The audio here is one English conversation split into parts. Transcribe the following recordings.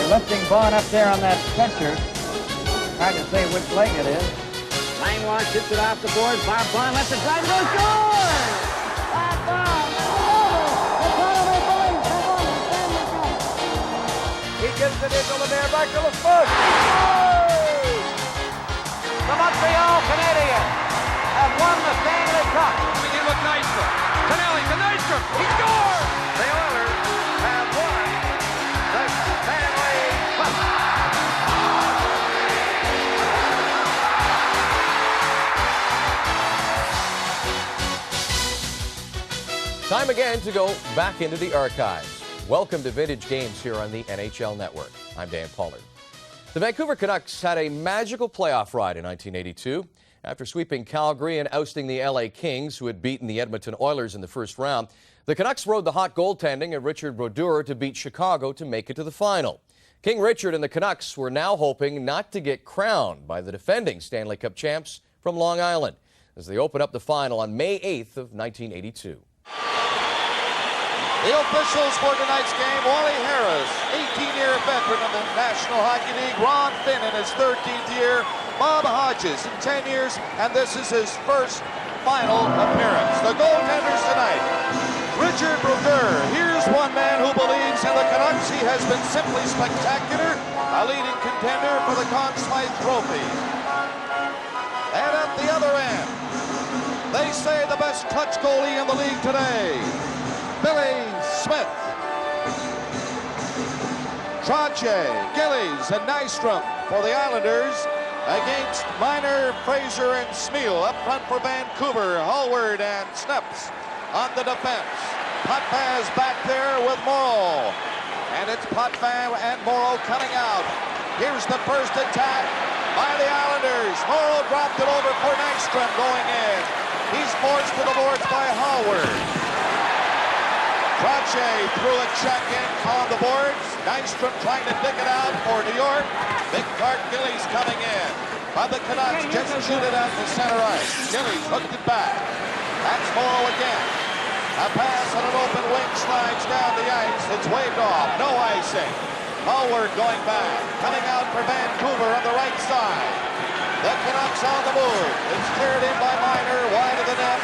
They're lifting Vaughn up there on that stretcher. Trying to say which leg it is. Langlois shoots it off the board. Bob Vaughn lets it drive. Goes score! Bob Vaughn! He gives it into the near back to LeFouche. The Montreal Canadiens have won the Stanley Cup. Begin with Nystrom. Tonelli to Nystrom. He scores! The Oilers have won the Stanley Cup. Time again to go back into the archives. Welcome to Vintage Games here on the NHL Network. I'm Dan Pollard. The Vancouver Canucks had a magical playoff ride in 1982. After sweeping Calgary and ousting the LA Kings, who had beaten the Edmonton Oilers in the first round, the Canucks rode the hot goaltending of Richard Brodeur to beat Chicago to make it to the final. King Richard and the Canucks were now hoping not to get crowned by the defending Stanley Cup champs from Long Island as they open up the final on May 8th of 1982. The officials for tonight's game, Wally Harris, 18-year veteran of the National Hockey League, Ron Finn in his 13th year, Bob Hodges in 10 years, and this is his first final appearance. The goaltenders tonight, Richard Brodeur. Here's one man who believes in the Canucks. He has been simply spectacular, a leading contender for the Conn Smythe Trophy. And at the other end, they say the best clutch goalie in the league today, Billy Smith. Trottier, Gillies, and Nystrom for the Islanders against Miner, Fraser, and Smeal. Up front for Vancouver, Hallward and Sneps on the defense. Potvin is back there with Morrow. And it's Potvin and Morrow coming out. Here's the first attack by the Islanders. Morrow dropped it over for Nystrom going in. He's forced to the boards by Hallward. Trottier threw a check in on the boards. Nystrom trying to dig it out for New York. Big Clark Gillies coming in. But the Canucks just shoot it out to center ice. Gillies hooked it back. That's Morrow again. A pass on an open wing slides down the ice. It's waved off. No icing. Hallward going back. Coming out for Vancouver on the right side. The Canucks on the move. It's cleared in by Miner, wide of the net.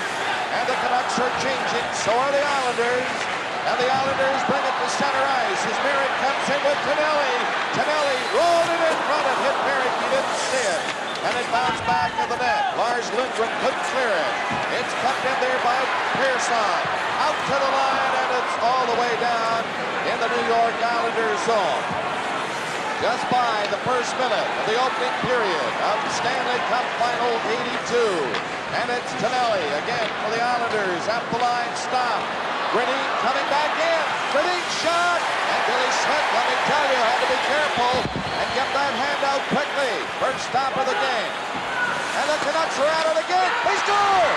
And the Canucks are changing. So are the Islanders. And the Islanders bring it to center ice as Merrick comes in with Tonelli. Tonelli rolled it in front and hit Merrick. He didn't see it. And it bounced back to the net. Lars Lundgren couldn't clear it. It's cut in there by Pearson. Out to the line, and it's all the way down in the New York Islanders zone. Just by the first minute of the opening period of Stanley Cup Final 82. And it's Tonelli again for the Islanders. At the line, stop. Grenine coming back in. Grenine shot. And Billy Smith, let me tell you, had to be careful and get that hand out quickly. First stop of the game. And the Canucks are at it again. They score!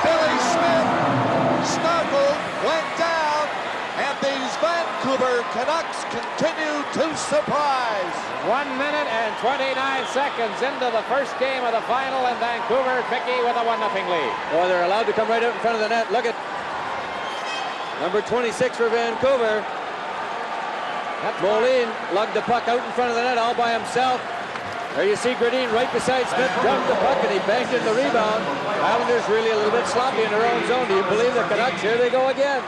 Billy Smith snuggled, went down, and these Vancouver Canucks continue to surprise. 1 minute and 29 seconds into the first game of the final, and Vancouver, Mickey, with a 1-0 lead. Boy, they're allowed to come right out in front of the net. Look at number 26 for Vancouver. Moline lugged the puck out in front of the net all by himself. There you see Gradine right beside Smith, dumped the puck, and he banked in the rebound. Islanders really a little bit sloppy in their own zone. Do you believe the Canucks? Here they go again.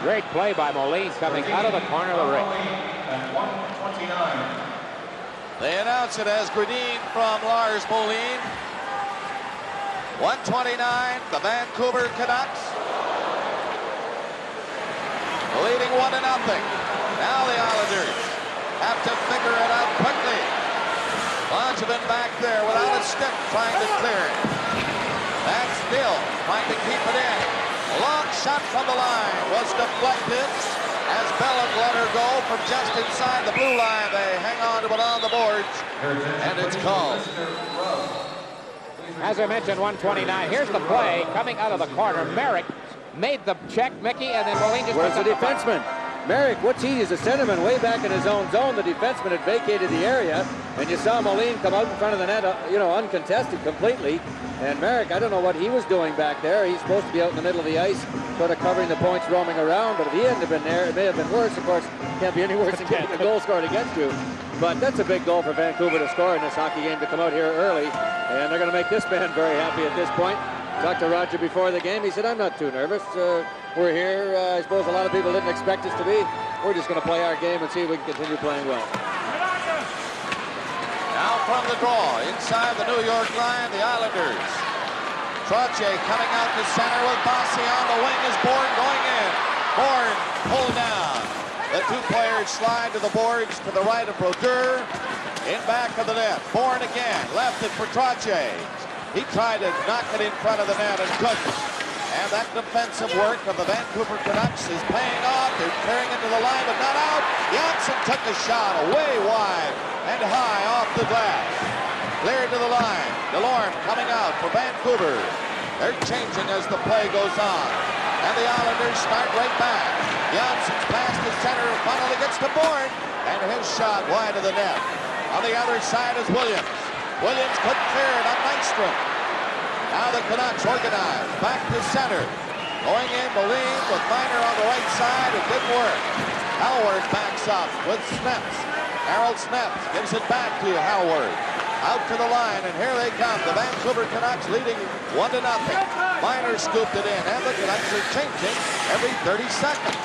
Great play by Moline coming out of the corner of the ring. They announce it as Gradine from Lars Moline. 129, the Vancouver Canucks leading 1-0. Now the Islanders have to figure it out quickly. Langevin back there without a stick trying to clear it. That's Bill trying to keep it in. A long shot from the line was deflected as Bellick let her go from just inside the blue line. They hang on to it on the boards, and it's called. As I mentioned, 129. Here's the play coming out of the corner. Merrick made the check, Mickey, and then Moline just... Where's the defenseman? Merrick, what's he? He's a centerman way back in his own zone. The defenseman had vacated the area. And you saw Moline come out in front of the net, uncontested completely. And Merrick, I don't know what he was doing back there. He's supposed to be out in the middle of the ice, sort of covering the points roaming around. But if he hadn't have been there, it may have been worse. Of course, can't be any worse than getting a goal scored against you. But that's a big goal for Vancouver to score in this hockey game, to come out here early. And they're going to make this man very happy at this point. Talked to Roger before the game. He said, I'm not too nervous. We're here. I suppose a lot of people didn't expect us to be. We're just going to play our game and see if we can continue playing well. Now from the draw, inside the New York line, the Islanders. Trottier coming out to center with Bossy on the wing is Bourne going in. Bourne pulled down. The two players slide to the boards to the right of Brodeur. In back of the net. Bourne again, left it for Trottier. He tried to knock it in front of the net and couldn't. And that defensive work of the Vancouver Canucks is paying off. They're carrying it to the line, but not out. Janssen took a shot away wide and high off the glass. Cleared to the line. DeLorme coming out for Vancouver. They're changing as the play goes on. And the Islanders start right back. Janssen's pass to center and finally gets to Bourne. And his shot wide of the net. On the other side is Williams. Williams couldn't clear it on Nystrom. Now the Canucks organize. Back to center. Going in, Moline with Miner on the right side. It didn't work. Howard backs up with Snaps. Harold Snaps gives it back to Howard. Out to the line, and here they come. The Vancouver Canucks leading 1-0. Miner scooped it in, and the Canucks are changing every 30 seconds.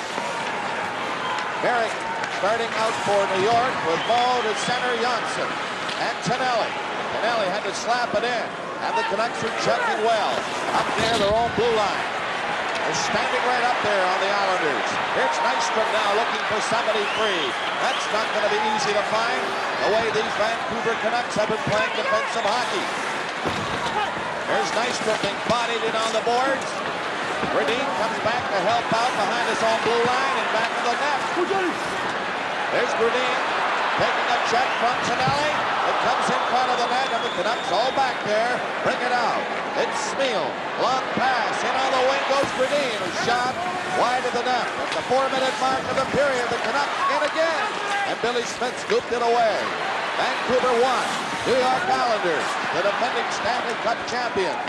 Merrick starting out for New York with Moe to center, Janssen. And Tonelli. Tonelli had to slap it in, and the Canucks are checking well. Up near their own blue line. They're standing right up there on the Islanders. Here's Nystrom now looking for somebody free. That's not going to be easy to find, the way these Vancouver Canucks have been playing defensive hockey. There's Nystrom being bodied in on the boards. Gradine comes back to help out behind his own blue line and back of the net. There's Gradine taking a check from Tonelli. It comes in front of the net, and the Canucks all back there. Bring it out. It's Smeel. Long pass. In on the wing goes Gradine. A shot wide of the net. At the 4-minute mark of the period, the Canucks in again. And Billy Smith scooped it away. Vancouver 1. New York Islanders, the defending Stanley Cup champions.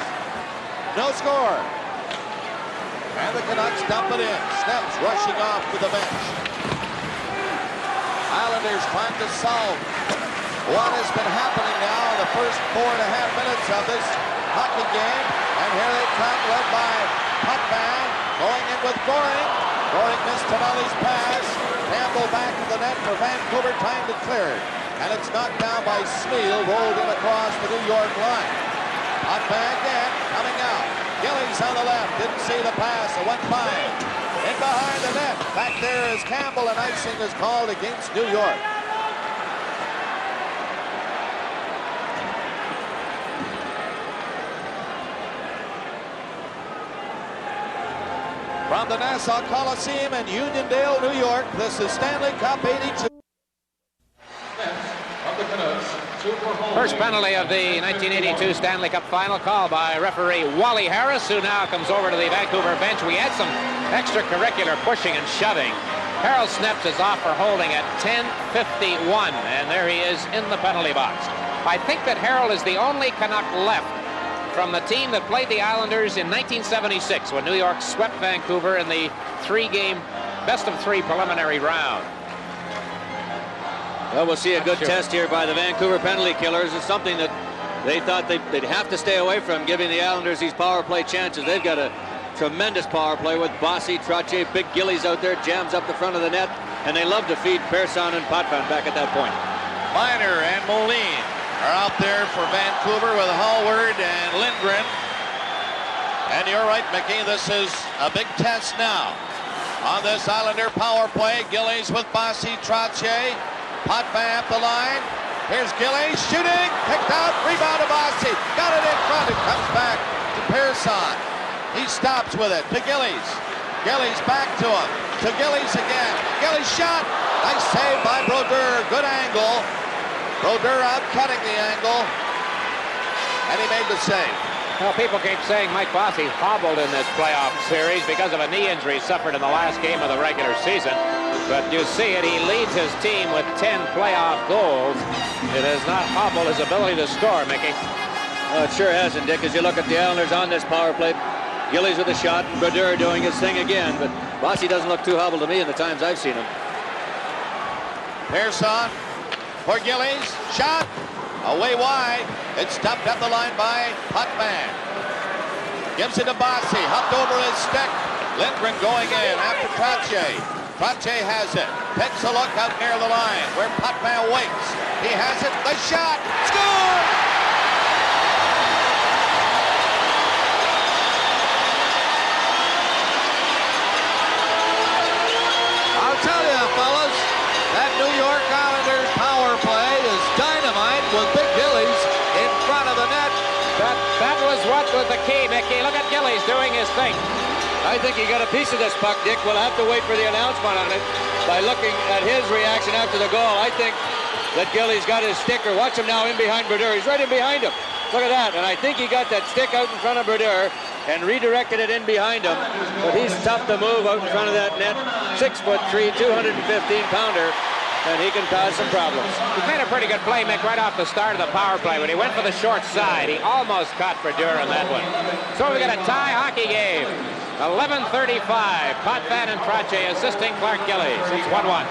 No score. And the Canucks dump it in. Snaps rushing off to the bench. Islanders trying to solve what has been happening now in the first 4.5 minutes of this hockey game. And here they come, led by Potvin, going in with Goring. Goring missed Tonelli's pass. Campbell back to the net for Vancouver, trying to clear it. And it's knocked down by Smeel, rolled in across the New York line. Potvin again, coming out. Gillies on the left, didn't see the pass, it went by him. In behind the net, back there is Campbell, and icing is called against New York. From the Nassau Coliseum in Uniondale, New York, this is Stanley Cup 82. First penalty of the 1982 Stanley Cup final, called by referee Wally Harris, who now comes over to the Vancouver bench. We had some extracurricular pushing and shoving. Harold Snaps is off for holding at 10:51, and there he is in the penalty box. I think that Harold is the only Canuck left from the team that played the Islanders in 1976 when New York swept Vancouver in the 3-game best-of-3 preliminary round. Well, we'll see a good test here by the Vancouver penalty killers. It's something that they thought they'd have to stay away from, giving the Islanders these power play chances. They've got a tremendous power play with Bossy, Trottier, big Gillies out there, jams up the front of the net, and they love to feed Persson and Potvin back at that point. Miner and Moline are out there for Vancouver with Hallward and Lindgren. And you're right, Mickey, this is a big test now. On this Islander power play, Gillies with Bossy, Trottier. Potvin up the line. Here's Gillies shooting, picked out, rebound to Bossy. Got it in front, it comes back to Persson. He stops with it to Gillies. Gillies back to him. To Gillies again. Gillies shot. Nice save by Brodeur. Good angle. Brodeur out cutting the angle. And he made the save. Well, people keep saying Mike Bossy hobbled in this playoff series because of a knee injury suffered in the last game of the regular season. But you see it, he leads his team with 10 playoff goals. It has not hobbled his ability to score, Mickey. Oh, it sure hasn't, Dick. As you look at the Islanders on this power play, Gillies with a shot, and Brodeur doing his thing again. But Bossy doesn't look too hobbled to me in the times I've seen him. Pearson for Gillies. Shot. Away wide. It's stumped up the line by Potvin. Gives it to Bossy. Hopped over his stick. Lindgren going in after Trottier. Trottier has it. Takes a look out near the line where Potvin waits. He has it. The shot. Score! I'll tell you, fellas, that New York Islanders power play is dynamite with Big Gillies in front of the net. That was what was the key, Mickey. Look at Gillies doing his thing. I think he got a piece of this puck, Dick. We'll have to wait for the announcement on it by looking at his reaction after the goal. I think that Gillies got his sticker. Watch him now in behind Brodeur. He's right in behind him. Look at that. And I think he got that stick out in front of Brodeur and redirected it in behind him. But he's tough to move out in front of that net. 6'3", 215-pounder. And he can cause some problems. He made a pretty good play, Mick, right off the start of the power play. When he went for the short side, he almost caught Brodeur on that one. So we got a tie hockey game. 11:35. Potvin and Trottier assisting Clark Gillies. It's 1-1.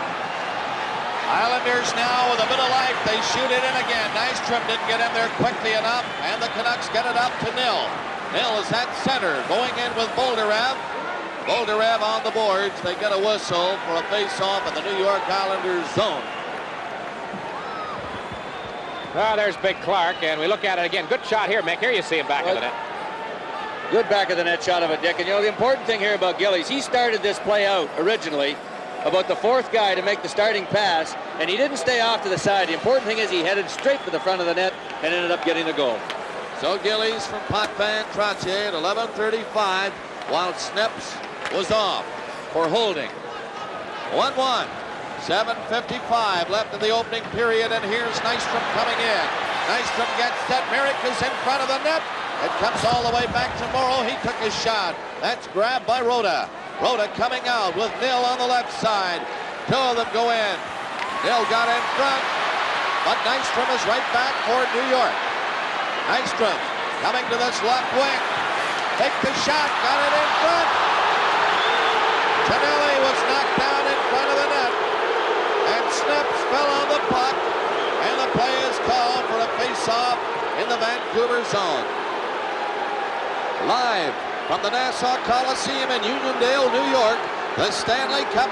Islanders now with a bit of life. They shoot it in again. Nystrom didn't get in there quickly enough, and the Canucks get it up to Nil. Nil is at center, going in with Boldyrev. Boldyrev on the boards. They get a whistle for a face-off in the New York Islanders zone. Well, there's Big Clark, and we look at it again. Good shot here, Mick. Here you see him back of the net. Good back of the net shot of it, Dick. And you know, the important thing here about Gillies, he started this play out originally about the fourth guy to make the starting pass, and he didn't stay off to the side. The important thing is he headed straight for the front of the net and ended up getting the goal. So Gillies from Potvin, Trottier at 11:35, while Snips was off for holding. 1-1. 7:55 left in the opening period, and here's Nystrom coming in. Nystrom gets set. Merrick is in front of the net. It comes all the way back to Morrow. He took his shot. That's grabbed by Rhoda. Rhoda coming out with Nil on the left side. Two of them go in. Nil got in front, but Nystrom is right back for New York. Nystrom coming to this left wing. Take the shot. Got it in front. Tonelli was knocked down in front of the net, and Snips fell on the puck, and the play is called for a face-off in the Vancouver zone. Live from the Nassau Coliseum in Uniondale, New York, the Stanley Cup.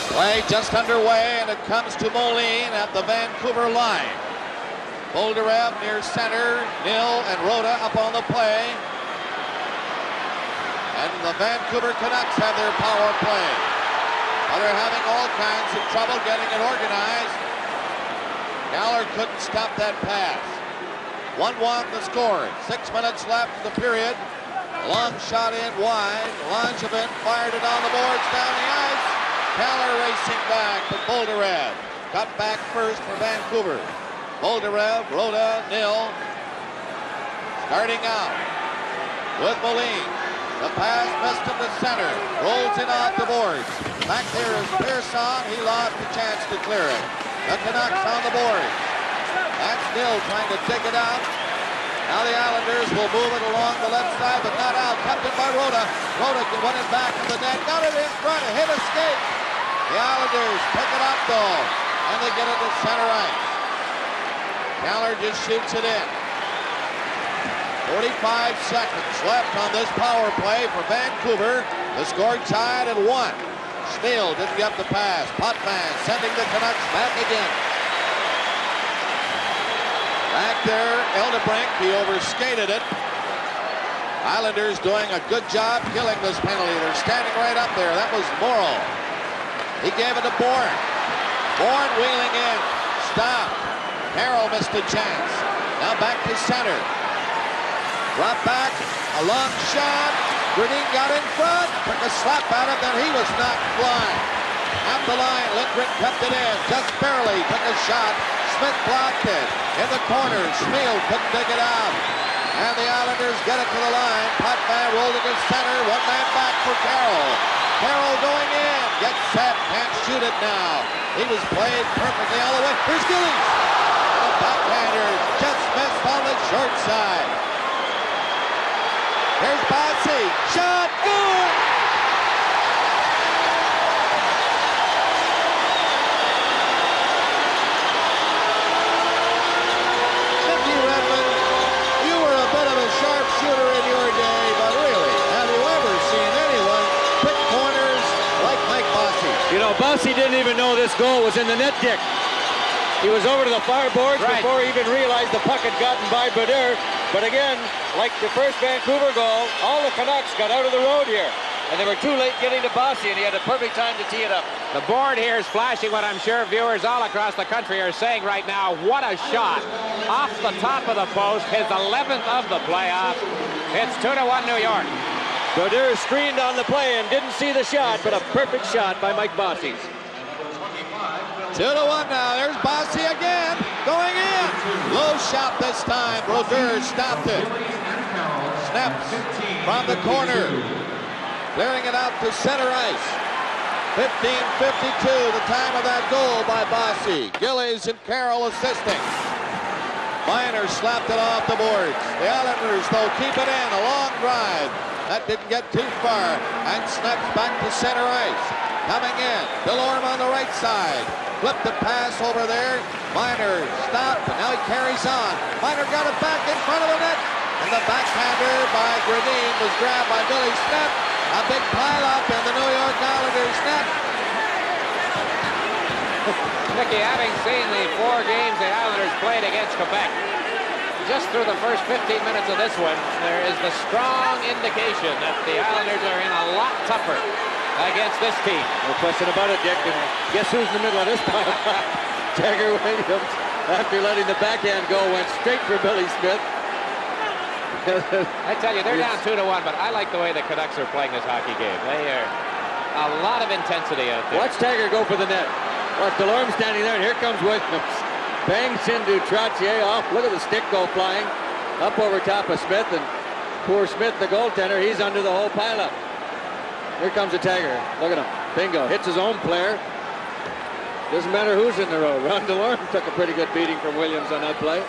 Play just underway, and it comes to Moline at the Vancouver line. Boldyrev near center, Nil and Rhoda up on the play. And the Vancouver Canucks have their power play. But they're having all kinds of trouble getting it organized. Galler couldn't stop that pass. 1-1 the score. 6 minutes left in the period. Long shot in wide. Langevin fired it on the boards down the ice. Galler racing back, but Boldyrev cut back first for Vancouver. Boldyrev, Rhoda, Nil. Starting out with Moline. The pass missed him to center. Rolls in off the boards. Back there is Pearson. He lost the chance to clear it. The Canucks on the board. That's Nil trying to dig it out. Now the Islanders will move it along the left side, but not out. Kept it by Rhoda. Rhoda won it back in the net. Got it in front. A hit escape. The Islanders pick it up, though, and they get it to center ice. Galler just shoots it in. 45 seconds left on this power play for Vancouver. The score tied at 1. Schmeel didn't get the pass. Potvin sending the Canucks back again. Back there, Eldebrink, he overskated it. Islanders doing a good job killing this penalty. They're standing right up there. That was Morrow. He gave it to Bourne. Bourne wheeling in. Stopped. Carroll missed a chance. Now back to center. Drop back. A long shot. Green got in front. Took a slap at it, then he was knocked flying. At the line, Lindgren kept it in. Just barely took a shot. Smith blocked it. In the corner, Schmiel couldn't dig it out. And the Islanders get it to the line. Potvin rolled it to center. One man back for Carroll. Carroll going in. Gets set. Can't shoot it now. He was played perfectly all the way. Here's Gillies. And a backhander just missed on the short side. Here's Bossy. Shot. Good. Mickey Redmond, you were a bit of a sharpshooter in your day, but really, have you ever seen anyone pick corners like Mike Bossy? You know, Bossy didn't even know this goal was in the net, Dick. He was over to the far boards before he even realized the puck had gotten by Brodeur. But again, like the first Vancouver goal, all the Canucks got out of the road here. And they were too late getting to Bossy, and he had a perfect time to tee it up. The board here is flashing what I'm sure viewers all across the country are saying right now. What a shot. Off the top of the post, his 11th of the playoff. It's 2-1 New York. Brodeur screened on the play and didn't see the shot, but a perfect shot by Mike Bossy. 2-1 now. There's Bossy again. Going in. Low shot this time. Brodeur stopped it. Snaps from the corner. Clearing it out to center ice. 15:52, the time of that goal by Bossy. Gillies and Carroll assisting. Miner slapped it off the boards. The Islanders, though, keep it in. A long drive. That didn't get too far. And snaps back to center ice. Coming in. Delorme on the right side. Flipped the pass over there. Miner stopped, and now he carries on. Miner got it back in front of the net. And the backhander by Gradine was grabbed by Billy Smith. A big pile-up in the New York Islanders net. Mickey, having seen the 4 games the Islanders played against Quebec, just through the first 15 minutes of this one, there is the strong indication that the Islanders are in a lot tougher against this team. No question about it, Dick. And guess who's in the middle of this pile? Jagger Williams, after letting the backhand go, went straight for Billy Smith. I tell you, they're down 2-1, but I like the way the Canucks are playing this hockey game. They are a lot of intensity out there. Watch Taggart go for the net. Watch Delorme standing there, and here comes Williams. Bangs into Trottier off. Look at the stick go flying up over top of Smith, and poor Smith, the goaltender, he's under the whole pileup. Here comes the Taggart. Look at him. Bingo. Hits his own player. Doesn't matter who's in the road. Ron Delorme took a pretty good beating from Williams on that play.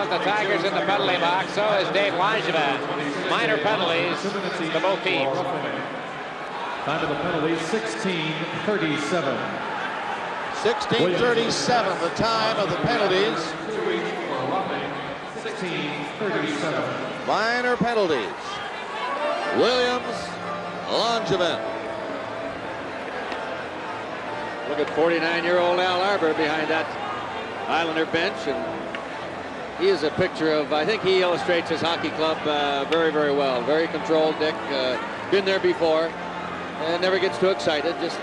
The Tigers in the penalty box. So is Dave Langevin. Minor penalties to both teams. Time of the penalties, 16:37. 16:37, the time of the penalties. 16:37. Minor penalties. Williams, Langevin. Look at 49-year-old Al Arbour behind that Islander bench, and he is a picture of, I think he illustrates his hockey club very, very well. Very controlled, Dick. Been there before, and never gets too excited. Just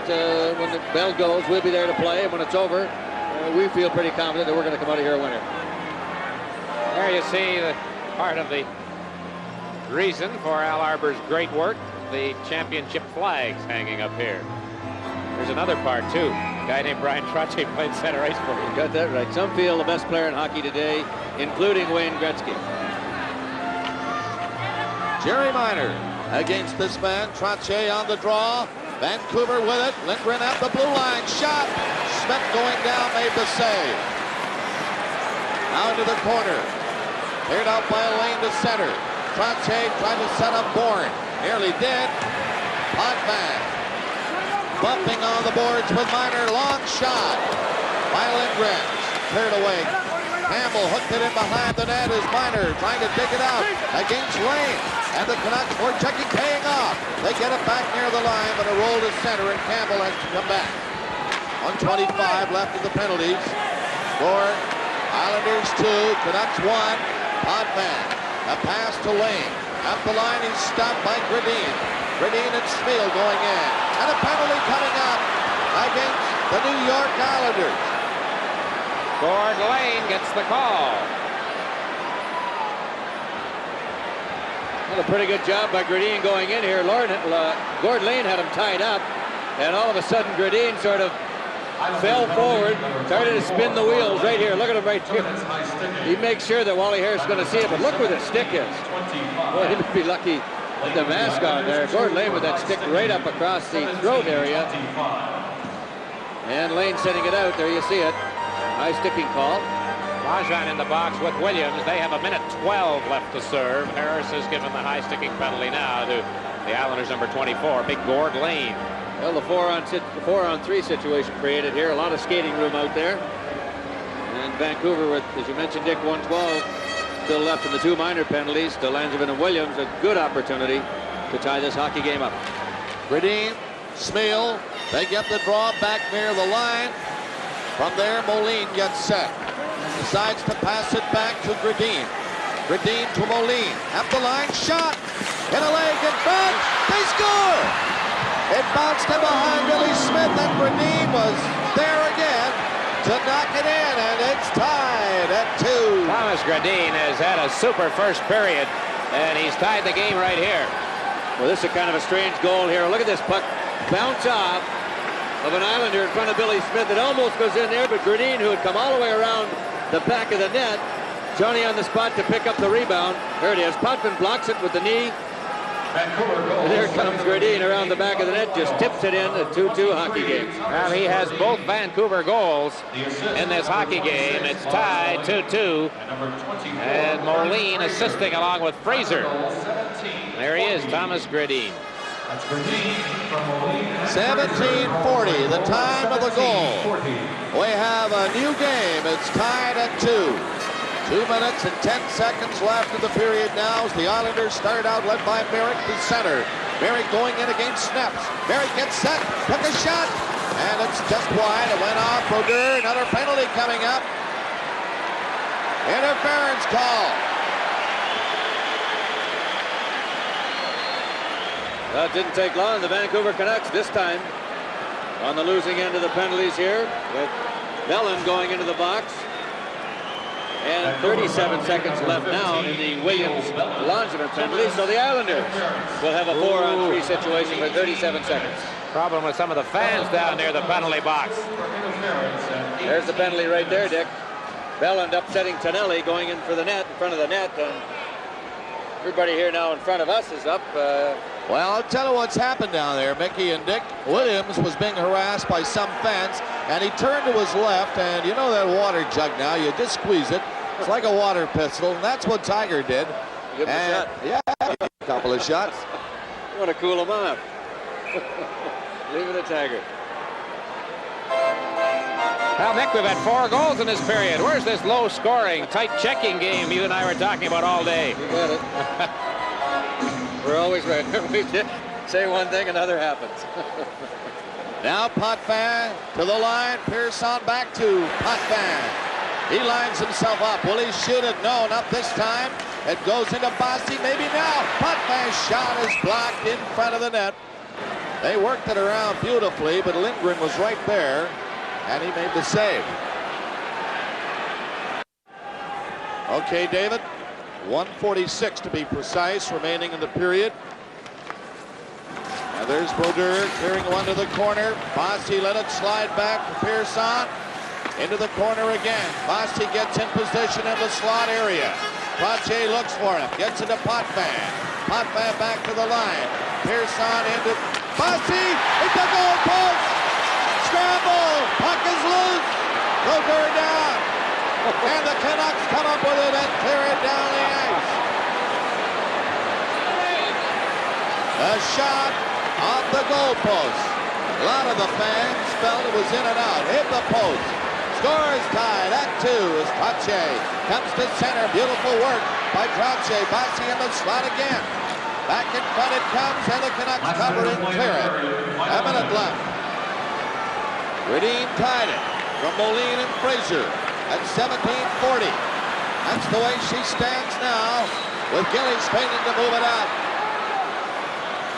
when the bell goes, we'll be there to play, and when it's over, we feel pretty confident that we're going to come out of here a winner. There you see the part of the reason for Al Arbour's great work, the championship flags hanging up here. There's another part, too. A guy named Brian Trottier played center ice for him. Got that right. Some feel the best player in hockey today, including Wayne Gretzky. Jerry Miner against this man. Trottier on the draw. Vancouver with it. Lindgren at the blue line. Shot. Smith going down, made the save. Now into the corner. Cleared out by a lane to center. Trottier trying to set up Bourne. Nearly did. Potvin bumping on the boards with Miner. Long shot by Lindgren. Cleared away. Campbell hooked it in behind the net as Miner trying to dig it out against Lane. And the Canucks were checking, paying off. They get it back near the line, but a roll to center, and Campbell has to come back. 1:25 left of the penalties. Score. Islanders 2, Canucks 1. Potvin. A pass to Lane. Up the line, he's stopped by Gradine. Gradine and Schmiel going in. And a penalty coming up against the New York Islanders. Gord Lane gets the call. Well, a pretty good job by Gradine going in here. Gord Lane had him tied up. And all of a sudden, Gradine sort of fell forward, started to spin the wheels right here. Look at him right here. He makes sure that Wally Harris is going to see it, but look where the stick is. Boy, he would be lucky with the mask on there. Gordon Lane with that stick right up across the throat area. And Lane sending it out. There you see it. High sticking call. Rajan in the box with Williams. They have 1:12 left to serve. Harris has given the high sticking penalty now to the Islanders' number 24, Big Gord Lane. Well, the 4-on-3 situation created here. A lot of skating room out there. And Vancouver with, as you mentioned, Dick, 112 still left in the 2 minor penalties to Langevin and Williams. A good opportunity to tie this hockey game up. Gradine, Smil, they get the draw back near the line. From there, Moline gets set. Decides to pass it back to Gradine. Gradine to Moline. At the line, shot. Hit a leg in front. They score! It bounced in behind Billy Smith, and Gradine was there again to knock it in, and it's tied at 2. Thomas Gradine has had a super first period, and he's tied the game right here. Well, this is kind of a strange goal here. Look at this puck bounce off of an Islander in front of Billy Smith. It almost goes in there, but Gradine, who had come all the way around the back of the net, Johnny on the spot to pick up the rebound. There it is. Potvin blocks it with the knee. And there comes Gradine around the back of the net, just tips it in, a 2-2 hockey game. Well, he has both Vancouver goals in this hockey game. It's tied 2-2. And Moline assisting along with Fraser. There he is, Thomas Gradine. 17:40, the time of the goal. We have a new game. It's tied at 2. 2 minutes and 10 seconds left in the period now as the Islanders start out led by Merrick to center. Merrick going in against Snaps. Merrick gets set, took a shot, and it's just wide. It went off. Brodeur, another penalty coming up. Interference call. Well, it didn't take long. The Vancouver Canucks this time on the losing end of the penalties here, with Mellon going into the box. And 37 seconds left now in the Williams-Langevin penalty. So the Islanders will have a 4-on-3 situation for 37 seconds. Problem with some of the fans down near the penalty box. There's the penalty right there, Dick. Belland upsetting Tonelli, going in for the net, in front of the net. And everybody here now in front of us is up. Well, I'll tell you what's happened down there, Mickey and Dick. Williams was being harassed by some fans, and he turned to his left, and you know that water jug now, you just squeeze it. It's like a water pistol, and that's what Tiger did. Give him a shot. Yeah, a couple of shots. You want to cool him off. Leave it a Tiger. Well, Nick, we've had 4 goals in this period. Where's this low-scoring, tight checking game you and I were talking about all day? You got it. We're always right. We say one thing, another happens. Now Potvin to the line. Pearson back to Potvin. He lines himself up. Will he shoot it? No, not this time. It goes into Bossy. Maybe now. Potvin's shot is blocked in front of the net. They worked it around beautifully, but Lindgren was right there, and he made the save. Okay, David. 1:46 to be precise remaining in the period. Now there's Brodeur clearing one to the corner. Bossy let it slide back to Pearson. Into the corner again. Bossy gets in position in the slot area. Pache looks for him. Gets into Potvin. Potvin back to the line. Pearson into Bossy. It's the goal post. Scramble. Puck is loose. Brodeur down. And the Canucks come up with it and clear it down the ice. A shot on the goalpost. A lot of the fans felt it was in and out. Hit the post. Score is tied at 2 as Pache comes to center. Beautiful work by Pache. Bossy in the slot again. Back in front it comes, and the Canucks cover and clear it. A minute left. Gradine tied it from Moline and Fraser at 17:40. That's the way she stands now, with Gillies failing to move it out.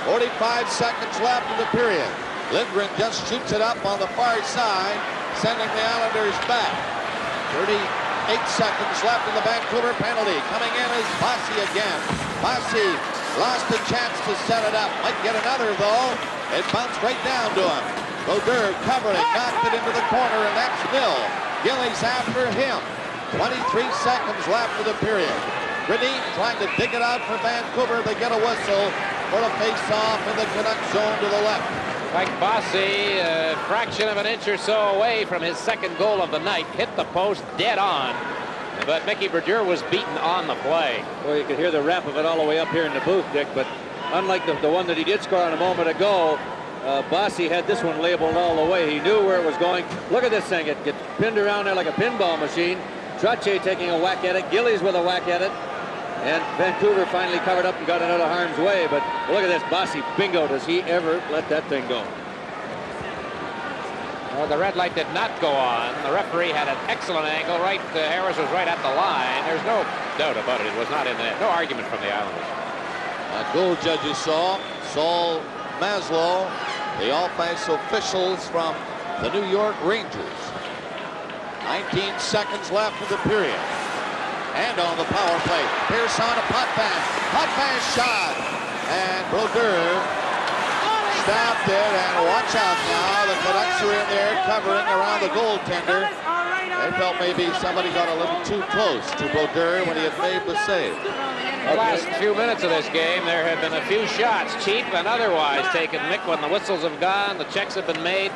45 seconds left in the period. Lindgren just shoots it up on the far side, sending the Islanders back. 38 seconds left in the Vancouver penalty. Coming in is Bossy again. Bossy lost a chance to set it up. Might get another, though. It bounced right down to him. Brodeur covering, knocked it into the corner, and that's nil. Gillies after him. 23 seconds left of the period. Gradine trying to dig it out for Vancouver. They get a whistle for a face-off in the Canuck zone to the left. Mike Bossy, a fraction of an inch or so away from his second goal of the night, hit the post dead on. But Mickey Brodeur was beaten on the play. Well, you could hear the rap of it all the way up here in the booth, Dick, but unlike the one that he did score on a moment ago, Bossy had this one labeled all the way. He knew where it was going. Look at this thing. It gets pinned around there like a pinball machine. Trottier taking a whack at it. Gillies with a whack at it. And Vancouver finally covered up and got it out of harm's way. But look at this. Bossy, bingo. Does he ever let that thing go? Well, the red light did not go on. The referee had an excellent angle. Harris was right at the line. There's no doubt about it. It was not in there. No argument from the Islanders. Goal judges saw Saul Maslow, the offense officials from the New York Rangers. 19 seconds left of the period. And on the power play, Pierce on a Potvin. Potvin shot. And Brodeur stopped it. And watch out now. The Canucks are in there covering around the goaltender. They felt maybe somebody got a little too close to Brodeur when he had made the save. The last few minutes of this game, there have been a few shots, cheap and otherwise, taken. Mick, when the whistles have gone, the checks have been made.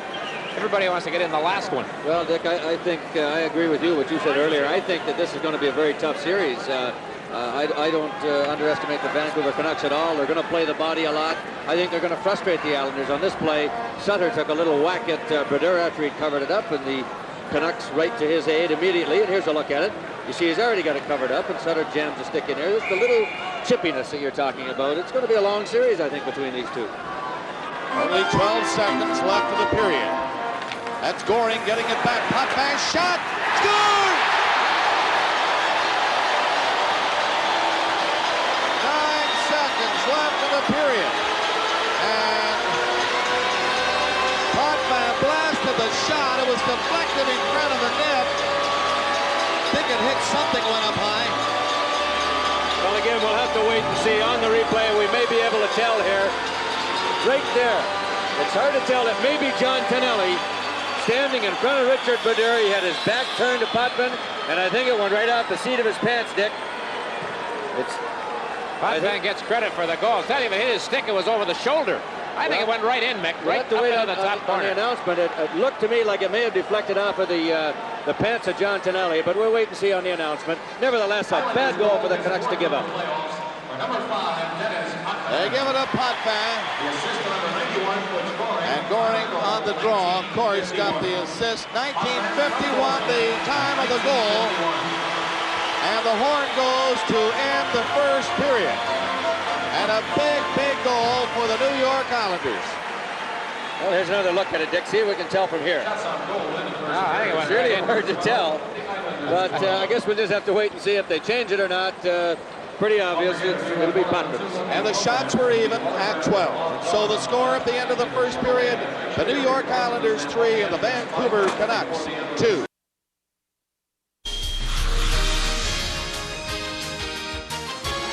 Everybody wants to get in the last one. Well, Dick, I think I agree with you, what you said earlier. I think that this is going to be a very tough series. I don't underestimate the Vancouver Canucks at all. They're going to play the body a lot. I think they're going to frustrate the Islanders. On this play, Sutter took a little whack at Brodeur after he'd covered it up, and the Canucks right to his aid immediately. And here's a look at it. You see he's already got it covered up, and Sutter jams a stick in there. It's the little chippiness that you're talking about. It's going to be a long series, I think, between these two. Only 12 seconds left of the period. That's Goring getting it back. Potvin shot. Score! 9 seconds left of the period. And Potvin blasted the shot. It was deflected in front of the net. I think it hit something, went up high. Well, again, we'll have to wait and see. On the replay, we may be able to tell here. Right there. It's hard to tell. It may be John Tonelli standing in front of Richard Brodeur. He had his back turned to Potvin, and I think it went right off the seat of his pants, Dick. Potvin gets credit for the goal. It's not even hit his stick. It was over the shoulder. I think it went right in, Mick. Right up into the top corner. On the announcement, it looked to me like it may have deflected off of the pants of John Tonelli, but we'll wait and see on the announcement. Nevertheless, a bad goal for the Canucks to give up. They give it up Potvin. And Goring on the draw, of course, got the assist. 1951, the time of the goal. And the horn goes to end the first period. And a big, big goal for the New York Islanders. Well, here's another look at it, Dick. See if we can tell from here. I think it It's really hard to tell. But I guess we'll just have to wait and see if they change it or not. Pretty obvious. It'll be Potvin. And the shots were even at 12. So the score at the end of the first period, the New York Islanders 3 and the Vancouver Canucks 2.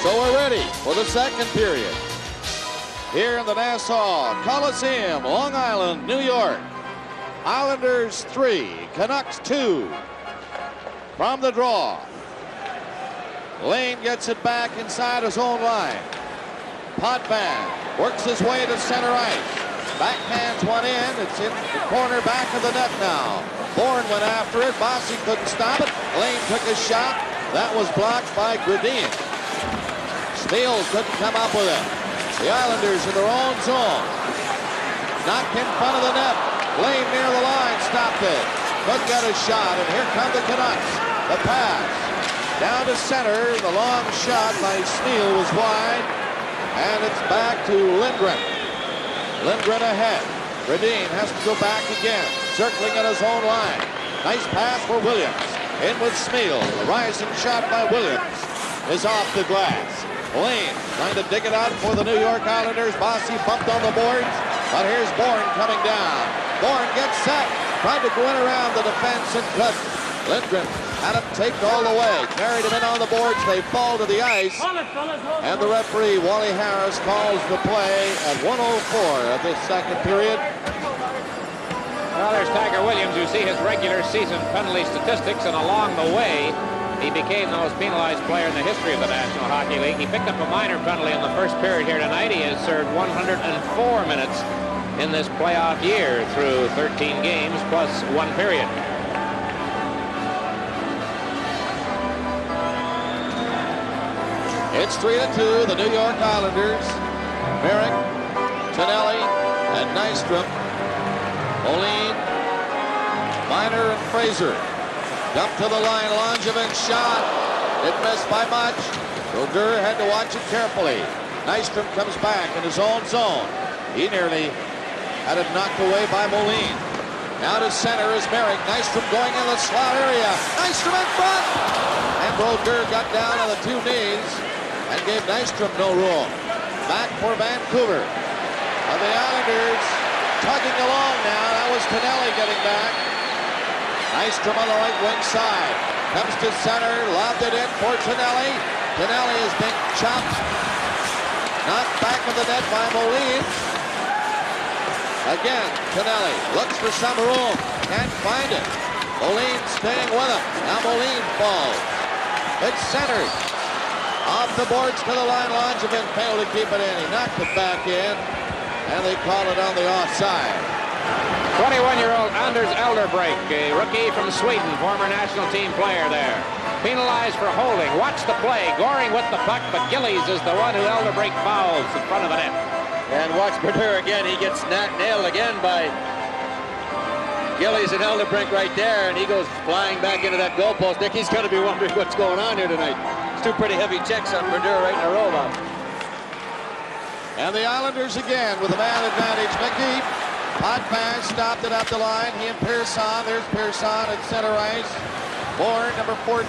So we're ready for the second period. Here in the Nassau Coliseum, Long Island, New York. Islanders 3, Canucks 2. From the draw. Lane gets it back inside his own line. Potvin works his way to center ice. Backhands one in. It's in the corner back of the net now. Bourne went after it. Bossy couldn't stop it. Lane took a shot. That was blocked by Gradine. Steele couldn't come up with it. The Islanders in their own zone. Knocked in front of the net. Lane near the line stopped it. Couldn't get a shot. And here come the Canucks. The pass. Down to center, the long shot by Steele was wide, and it's back to Lindgren. Lindgren ahead. Gradine has to go back again, circling at his own line. Nice pass for Williams. In with Steele. A rising shot by Williams is off the glass. Lane trying to dig it out for the New York Islanders. Bossy bumped on the boards, but here's Bourne coming down. Bourne gets set, tried to go in around the defense and couldn't. Lindgren Had him taped all the way. Carried him in on the boards. They fall to the ice. And the referee, Wally Harris, calls the play at 1:04 of this second period. Well, there's Tiger Williams. You see his regular season penalty statistics, and along the way, he became the most penalized player in the history of the National Hockey League. He picked up a minor penalty in the first period here tonight. He has served 104 minutes in this playoff year through 13 games plus 1 period. It's 3-2, the New York Islanders. Merrick, Tonelli, and Nystrom. Moline, Miner, and Fraser. Dumped to the line, Langevin shot. It missed by much. Brodeur had to watch it carefully. Nystrom comes back in his own zone. He nearly had it knocked away by Moline. Now to center is Merrick. Nystrom going in the slot area. Nystrom in front! And Brodeur got down on the 2 knees and gave Nystrom no room. Back for Vancouver. And the Islanders tugging along now. That was Tonelli getting back. Nystrom on the right wing side. Comes to center. Lobbed it in for Tonelli. Tonelli is being chopped. Knocked back of the net by Moline. Again, Tonelli looks for some room. Can't find it. Moline staying with him. Now Moline falls. It's centered. Off the boards to the line. Langevin failed to keep it in. He knocked it back in. And they call it on the offside. 21-year-old Anders Elderbrandt, a rookie from Sweden, former national team player there. Penalized for holding. Watch the play. Goring with the puck, but Gillies is the one who Elderbrandt fouls in front of the net. And watch Brodeur again. He gets nailed again by Gillies and Elderbrandt right there, and he goes flying back into that goalpost. Nick, he's got to be wondering what's going on here tonight. It's 2 pretty heavy checks on Brodeur right in a row, Bob. And the Islanders again with a man advantage. Mickey, Potvin stopped it up the line. He and Pearson. There's Pearson at center ice. Bourne, number 14.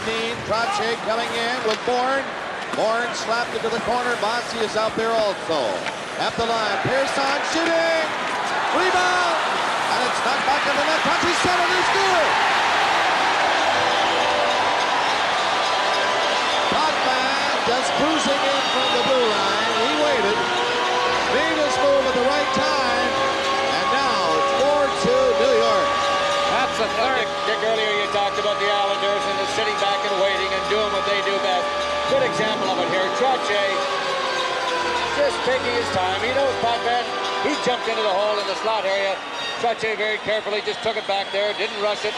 Trottier coming in with Bourne. Bourne slapped it to the corner. Bossy is out there also. At the line, Pearson shooting. Rebound. And it's knocked back in the net. Trottier centered his goal. Potvin just cruising in from the blue line. He waited. Made his move at the right time. And now it's 4-2 New York. That's the third. Dick, earlier you talked about the Islanders and the sitting back and waiting and doing what they do best. Good example of it here. Trottier just taking his time. He knows Potvin. He jumped into the hole in the slot area. Trottier very carefully just took it back there, didn't rush it.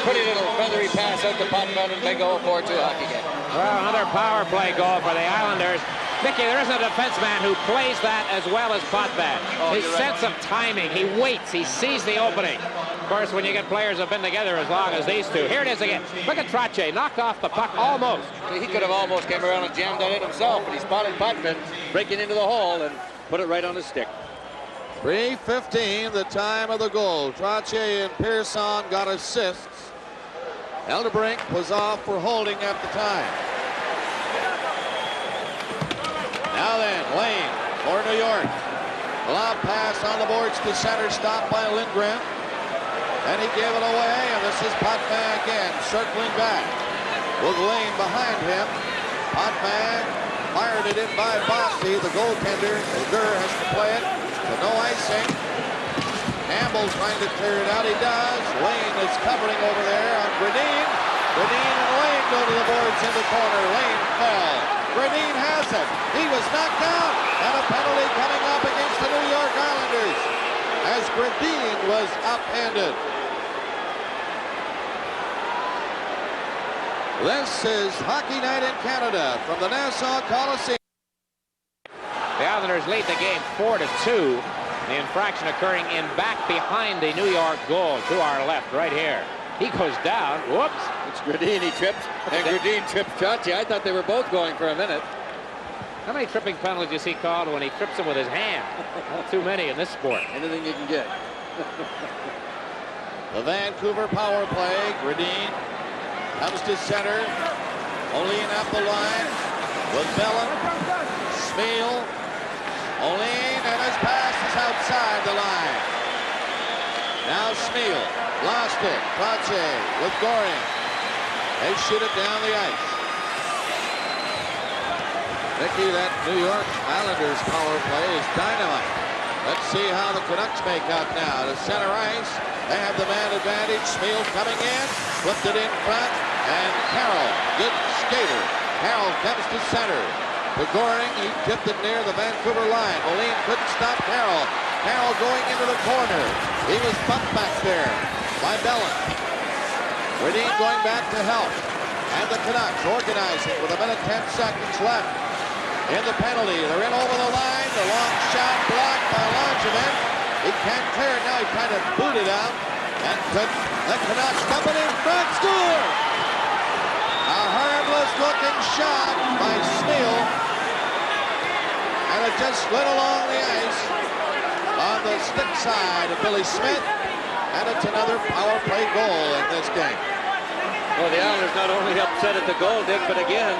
Pretty little feathery pass out to Potvin, and they go 4-2 hockey game. Well, another power play goal for the Islanders. Mickey, there isn't a defenseman who plays that as well as Potvin. His sense of timing, he waits, he sees the opening. Of course, when you get players who have been together as long as these two. Here it is again. Look at Trottier, knocked off the puck almost. He could have almost came around and jammed that in himself, but he spotted Potvin breaking into the hole and put it right on his stick. 3:15, the time of the goal. Trottier and Pearson got assists. Eldebrink was off for holding at the time. Now then, Lane for New York. Lob pass on the boards to center, stopped by Lindgren. And he gave it away, and this is Potvin again, circling back. With Lane behind him. Potvin fired it in by Bossy, the goaltender. Brodeur has to play it. But no icing. Campbell trying to clear it out. He does. Lane is covering over there on Gradine. Gradine and Lane go to the boards in the corner. Lane fell. Gradine has it. He was knocked out. And a penalty coming up against the New York Islanders as Gradine was upended. This is Hockey Night in Canada from the Nassau Coliseum. The Islanders lead the game 4-2. The infraction occurring in back behind the New York goal to our left, right here. He goes down. Whoops. It's Gradine, he tripped, and Gradine tripped Trottier. I thought they were both going for a minute. How many tripping penalties you see called when he trips him with his hand? Not too many in this sport. Anything you can get. The Vancouver power play. Gradine comes to center. Moline up the line with Bellin. Smeal. Moline, and his pass is outside the line. Now Smeal lost it. Trottier with Goring. They shoot it down the ice. Mickey, that New York Islanders power play is dynamite. Let's see how the Canucks make out now. To center ice, they have the man advantage. Smeel coming in, flipped it in front, and Carroll, good skater. Carroll comes to center. Goring, he tipped it near the Vancouver line. Moline couldn't stop Carroll. Carroll going into the corner. He was bumped back there by Bellin. Redin going back to help. And the Canucks organizing with 1 minute 10 seconds left in the penalty. They're in over the line. The long shot blocked by Langevin. He can't clear it now. He tried to boot it out. And the Canucks coming in front. Score! A harmless looking shot by Smeel. And it just slid along the ice on the stick side of Billy Smith. And it's another power play goal in this game. Well, the Islanders not only upset at the goal, Dick, but again,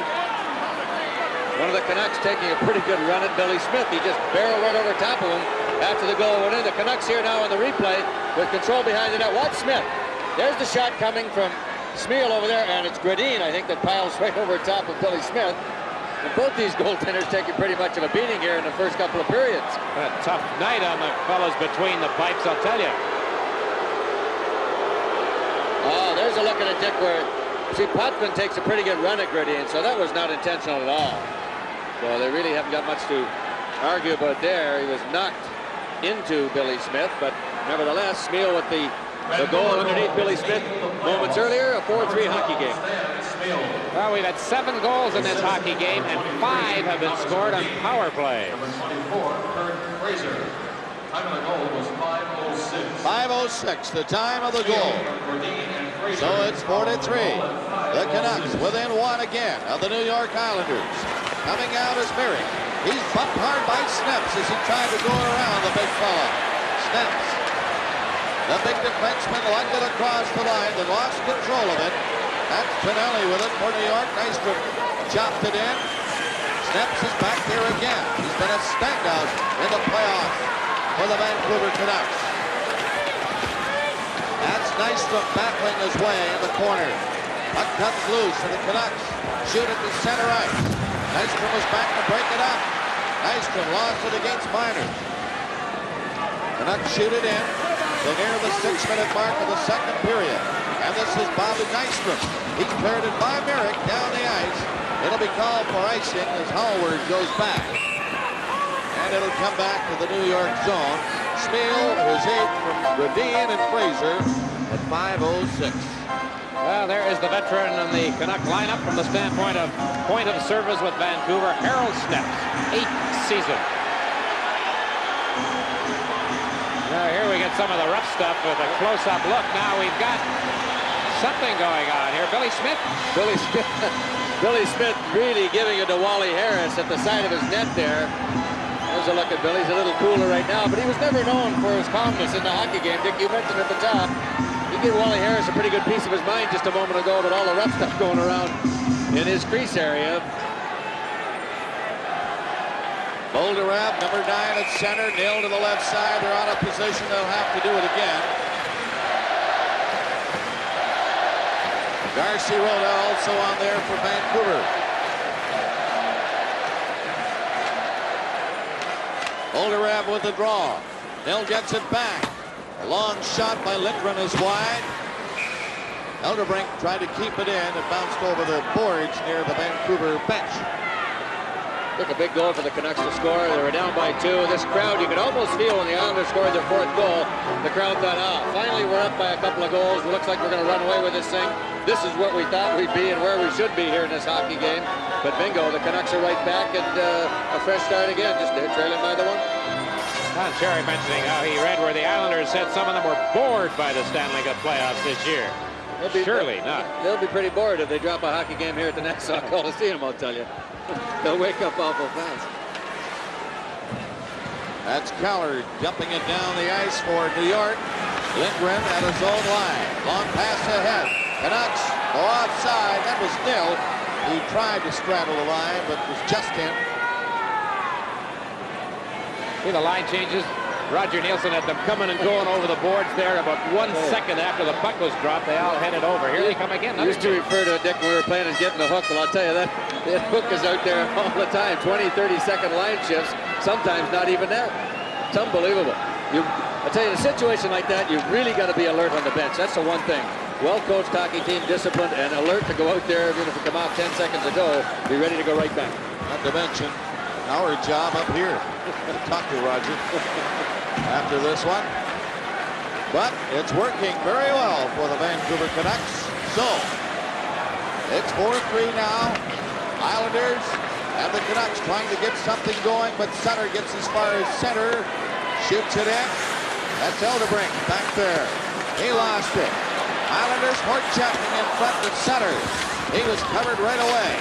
one of the Canucks taking a pretty good run at Billy Smith. He just barreled right over top of him after the goal went in. The Canucks here now on the replay with control behind the net. Watch Smith. There's the shot coming from Smeel over there, and it's Gradin, I think, that piles right over top of Billy Smith. And both these goaltenders taking pretty much of a beating here in the first couple of periods. A tough night on the fellas between the pipes, I'll tell you. Oh, there's a look at it, Dick, where, see, Potvin takes a pretty good run at Gradin, so that was not intentional at all. So they really haven't got much to argue about there. He was knocked into Billy Smith, but nevertheless, Smeel with the goal underneath Billy Smith moments earlier, a 4-3 hockey game. Well, we've had 7 goals in this hockey game, and 5 have been scored on power play. Time of the goal was 5:06. 5:06, the time of the goal. So it's 4-3. The Canucks within 1 again of the New York Islanders. Coming out is Merrick. He's bumped hard by Sneps as he tried to go around the big fella. Sneps, the big defenseman, lugged it across the line and lost control of it. That's Tonelli with it for New York. Nystrom chopped it in. Sneps is back there again. He's been a standout in the playoffs for the Vancouver Canucks. That's Nystrom battling his way in the corner. Puck comes loose and the Canucks shoot it to center ice. Nystrom was back to break it up. Nystrom lost it against Miners. Canucks shoot it in. They're near the 6-minute mark of the second period. And this is Bobby Nystrom. He cleared it by Merrick down the ice. It'll be called for icing as Hallward goes back. And it'll come back to the New York zone. Smeel is 8 from Gradin and Fraser at 5:06. Well, there is the veteran in the Canuck lineup from the standpoint of point of service with Vancouver, Harold Sneps, 8th season. Now here we get some of the rough stuff with a close-up look. Now we've got something going on here. Billy Smith. Billy Smith really giving it to Wally Harris at the side of his net there. There's a look at Billy. He's a little cooler right now, but he was never known for his calmness in the hockey game. Dick, you mentioned at the top, he gave Wally Harris a pretty good piece of his mind just a moment ago about all the rough stuff going around in his crease area. Bolderab, number 9 at center, nailed to the left side. They're out of position. They'll have to do it again. Darcy Roda also on there for Vancouver. Bolderab with the draw. Nell gets it back. A long shot by Lindgren is wide. Elderbrink tried to keep it in. It bounced over the boards near the Vancouver bench. Took a big goal for the Canucks to score. They were down by 2. This crowd, you could almost feel when the Islanders scored their 4th goal, the crowd thought, finally we're up by a couple of goals. It looks like we're going to run away with this thing. This is what we thought we'd be and where we should be here in this hockey game. But bingo, the Canucks are right back and a fresh start again. Just they're trailing by the 1. Don Cherry mentioning how he read where the Islanders said some of them were bored by the Stanley Cup playoffs this year. Surely not. They'll be pretty bored if they drop a hockey game here at the Nassau Coliseum, I'll tell you. They'll wake up awful fast. That's Keller dumping it down the ice for New York. Lindgren at his own line. Long pass ahead. Canucks go outside. That was nil. He tried to straddle the line, but was just in. See the line changes. Roger Nielsen had them coming and going over the boards there. About 1 second after the puck was dropped, they all headed over. Here they come again. Used to refer to it, Dick, when we were playing as getting the hook. Well, I'll tell you that hook is out there all the time. 20, 30-second line shifts. Sometimes not even that. It's unbelievable. I tell you, in a situation like that, you've really got to be alert on the bench. That's the one thing. Well-coached hockey team, disciplined, and alert to go out there. Even if it come out 10 seconds ago, be ready to go right back. Not to mention our job up here to talk to Roger after this one. But it's working very well for the Vancouver Canucks. So it's 4-3 now. Islanders and the Canucks trying to get something going, but Sutter gets as far as center, shoots it in. That's Elderbrink back there. He lost it. Islanders forechecking in front with Sutter. He was covered right away.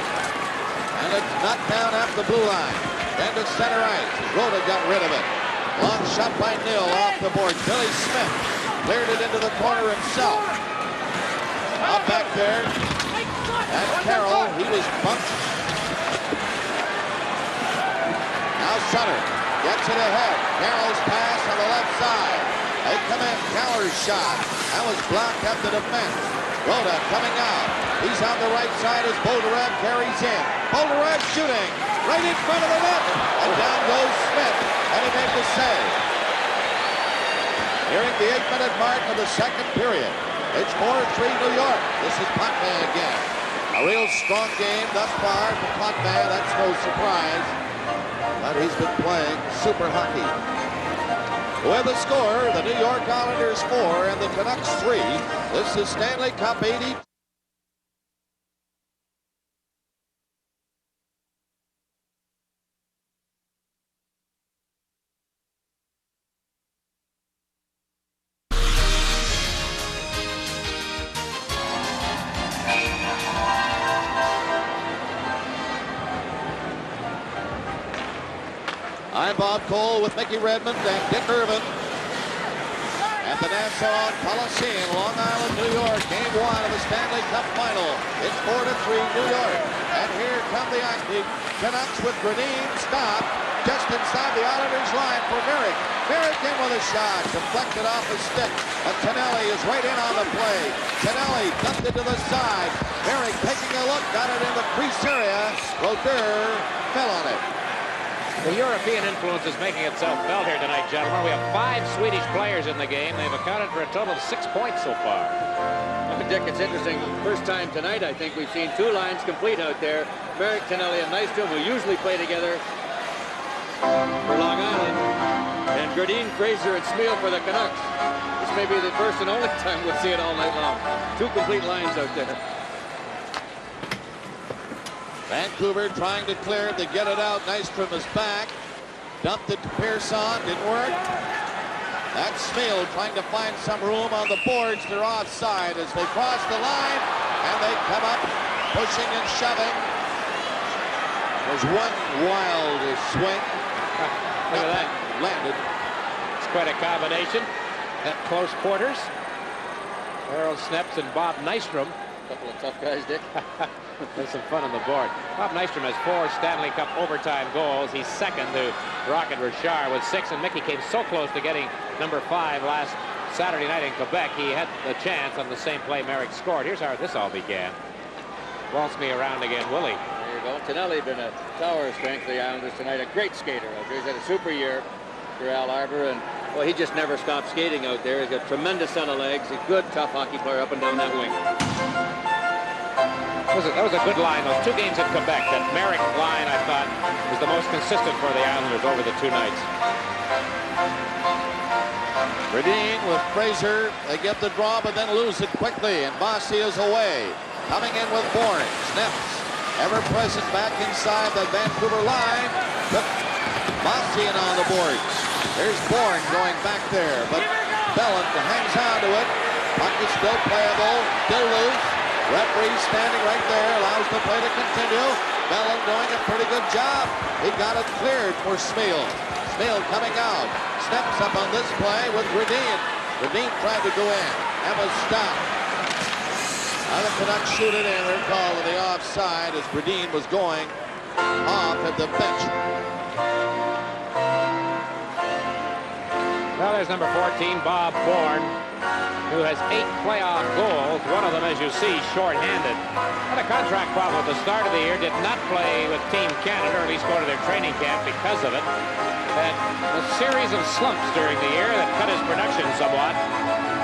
And it's knocked down off the blue line. Then to center ice. Rhoda got rid of it. Long shot by Neal off the board. Billy Smith cleared it into the corner himself. Up back there. And Carroll, he was bumped. Now Sutter gets it ahead. Carroll's pass on the left side. They come in. Keller's shot. That was blocked up the defense. Rhoda coming out. He's on the right side as Boldarev carries in. Boldarev shooting right in front of the net. And down goes Smith. And he made the save. Nearing the 8-minute mark of the second period. It's 4-3 New York. This is Potvin again. A real strong game thus far for Potvin. That's no surprise. But he's been playing super hockey. With the score, the New York Islanders 4 and the Canucks 3. This is Stanley Cup 80. I'm Bob Cole with Mickey Redmond and Dick Irvin at the Nassau Coliseum, Long Island, New York. Game 1 of the Stanley Cup Final. It's 4-3 New York. And here come the Canucks with Gradine stopped just inside the Islanders line for Merrick. Merrick in with a shot, deflected off his stick. But Tonelli is right in on the play. Tonelli dumped it to the side. Merrick taking a look, got it in the crease area. Roder fell on it. The European influence is making itself felt here tonight, gentlemen. We have 5 Swedish players in the game. They've accounted for a total of 6 points so far. Dick, it's interesting. First time tonight, I think we've seen 2 lines complete out there. Merrick, Tonelli, and Nystrom, who usually play together for Long Island. And Gradine, Fraser, and Smeel for the Canucks. This may be the first and only time we'll see it all night long. 2 complete lines out there. Vancouver trying to clear it, to get it out. Nystrom is back. Dumped it to Pearson, didn't work. That's Smeel trying to find some room on the boards. They're offside as they cross the line, and they come up pushing and shoving. There's one wild swing. Look at that. Landed. It's quite a combination at close quarters. Harold Sneps and Bob Nystrom. Couple of tough guys, Dick. There's some fun on the board. Bob Nystrom has 4 Stanley Cup overtime goals. He's second to Rocket Richard with 6, and Mickey came so close to getting number 5 last Saturday night in Quebec. He had the chance on the same play Merrick scored. Here's how this all began. Waltz me around again, Willie. There you go. Tonelli been a tower of strength for the Islanders tonight. A great skater out there. He's had a super year for Al Arbor, and well, he just never stopped skating out there. He's got a tremendous set of legs. He's a good, tough hockey player up and down that wing. That was a good line. Those 2 games at Quebec, that Merrick line, I thought, was the most consistent for the Islanders over the 2 nights. Gradine with Fraser. They get the draw, but then lose it quickly, and Bossy is away. Coming in with Bourne. Sneps, ever present back inside the Vancouver line. But Bossy on the boards. There's Bourne going back there, but Belland hangs on to it. Puck is still playable, still loose. Referee standing right there, allows the play to continue. Belland doing a pretty good job. He got it cleared for Smeel. Smeel coming out. Steps up on this play with Gradine. Gradine tried to go in and was stopped. Now the Canucks shoot it in. They're called to the offside as Gradine was going off at the bench. there's number 14, Bob Bourne, who has 8 playoff goals. One of them, as you see, shorthanded. Had a contract problem at the start of the year. Did not play with Team Canada, or at least go to their training camp because of it. Had a series of slumps during the year that cut his production somewhat.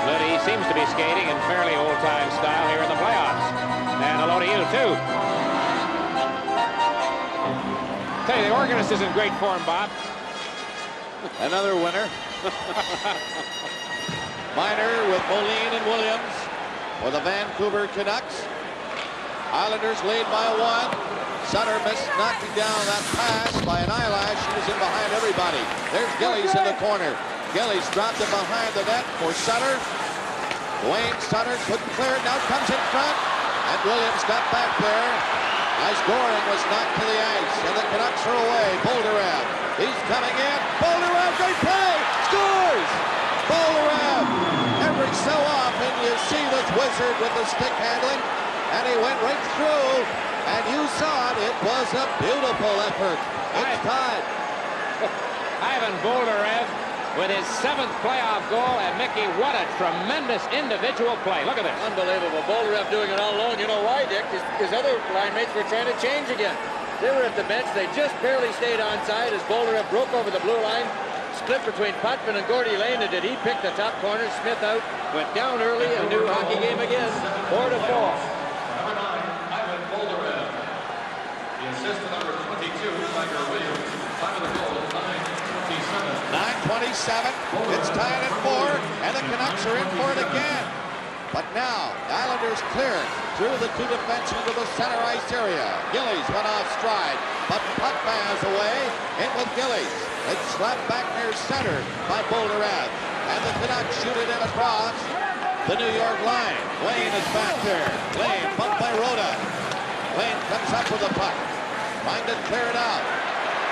But he seems to be skating in fairly old-time style here in the playoffs. And hello to you, too. Tell you, the organist is in great form, Bob. Another winner. Minor with Moline and Williams for the Vancouver Canucks. Islanders lead by 1. Sutter missed knocking down that pass by an eyelash. He was in behind everybody. There's Gillies in the corner. Gillies dropped it behind the net for Sutter. Wayne Sutter couldn't clear it. Now comes in front. And Williams got back there. As Goring was knocked to the ice. And the Canucks are away. Bolderev. He's coming in. Bolderev, great play. Scores! Bolderev. Every so often you see this wizard with the stick handling. And he went right through. And you saw it. It was a beautiful effort. It's tied. Ivan Bolderev with his 7th playoff goal. And Mickey, what a tremendous individual play. Look at this. Unbelievable. Bolderev doing it all alone. You know why, Dick? His other line mates were trying to change again. They were at the bench. They just barely stayed onside as Bolderev broke over the blue line. Split between Putman and Gordy Lane. And did he pick the top corner? Smith out. Went down early. A new hockey game again. 4-4. Number 9, Ivan Bolderev. The assist to number 22, Tiger Williams. Time of the goal, 9:27. 9:27. It's tied at 4. And the Canucks are in for it again. But now, the Islanders clear through the 2 defensemen to the center ice area. Gillies went off stride, but Putman is away. In with Gillies. It's slapped back near center by Bolderev. And the Canucks shoot it in across the New York line. Lane is back there. Lane bumped by Rhoda. Lane comes up with the puck. Trying to clear it out.